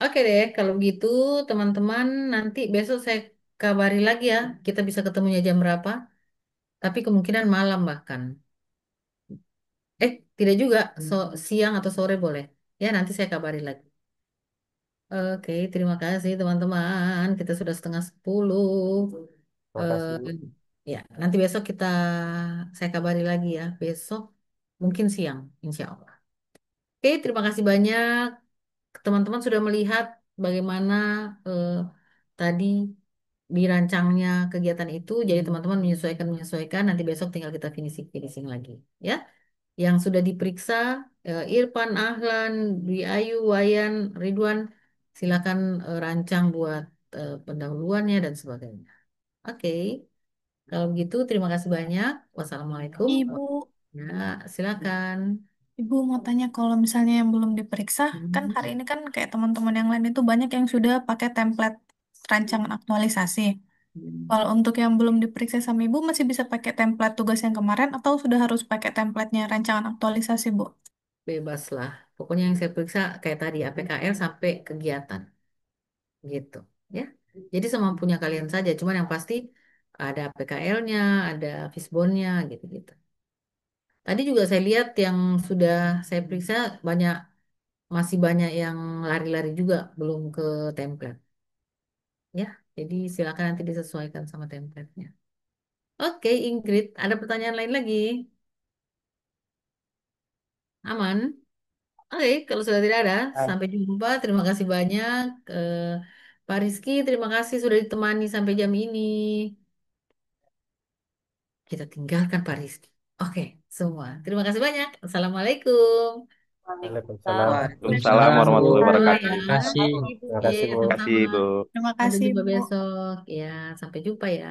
Oke deh, kalau gitu teman-teman nanti besok saya kabari lagi ya. Kita bisa ketemunya jam berapa? Tapi kemungkinan malam bahkan. Tidak juga. Siang atau sore boleh. Ya, nanti saya kabari lagi. Oke, terima kasih teman-teman. Kita sudah setengah 10. Terima kasih Bu. Eh, ya, nanti besok saya kabari lagi ya. Besok mungkin siang, insya Allah. Oke, terima kasih banyak. Teman-teman sudah melihat bagaimana eh, tadi dirancangnya kegiatan itu. Jadi teman-teman menyesuaikan. Nanti besok tinggal kita finishing lagi. Ya, yang sudah diperiksa Irfan, Ahlan, Dwi Ayu, Wayan, Ridwan, silakan rancang buat pendahuluannya dan sebagainya. Oke, kalau begitu terima kasih banyak. Wassalamualaikum. Ibu, Ya, silakan. Ibu mau tanya kalau misalnya yang belum diperiksa, kan hari ini kan kayak teman-teman yang lain itu banyak yang sudah pakai template rancangan aktualisasi. Kalau untuk yang belum diperiksa sama Ibu masih bisa pakai template tugas yang kemarin atau sudah harus pakai templatenya rancangan aktualisasi, Bu? Bebas lah. Pokoknya yang saya periksa kayak tadi APKL sampai kegiatan gitu. Ya. Jadi semampunya kalian saja. Cuman yang pasti ada PKL-nya, ada Fishbone-nya gitu-gitu. Tadi juga saya lihat yang sudah saya periksa banyak masih banyak yang lari-lari juga belum ke template. Ya, jadi silakan nanti disesuaikan sama template-nya. Oke, Ingrid, ada pertanyaan lain lagi? Aman? Oke, kalau sudah tidak ada, Ah, sampai jumpa. Terima kasih banyak, Pak Rizky. Terima kasih sudah ditemani sampai jam ini. Kita tinggalkan Pak Rizky. Oke, semua. Terima kasih banyak. Assalamualaikum. Waalaikumsalam. Waalaikumsalam Waalaikumsalam, Bu. warahmatullahi Jumpa wabarakatuh. ya. Terima kasih. Ibu. Terima Ya, kasih, Bu. Terima kasih, sama-sama. Bu. Terima Sampai kasih, jumpa Bu. besok. Ya, sampai jumpa ya.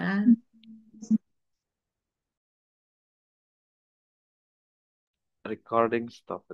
Recording stop.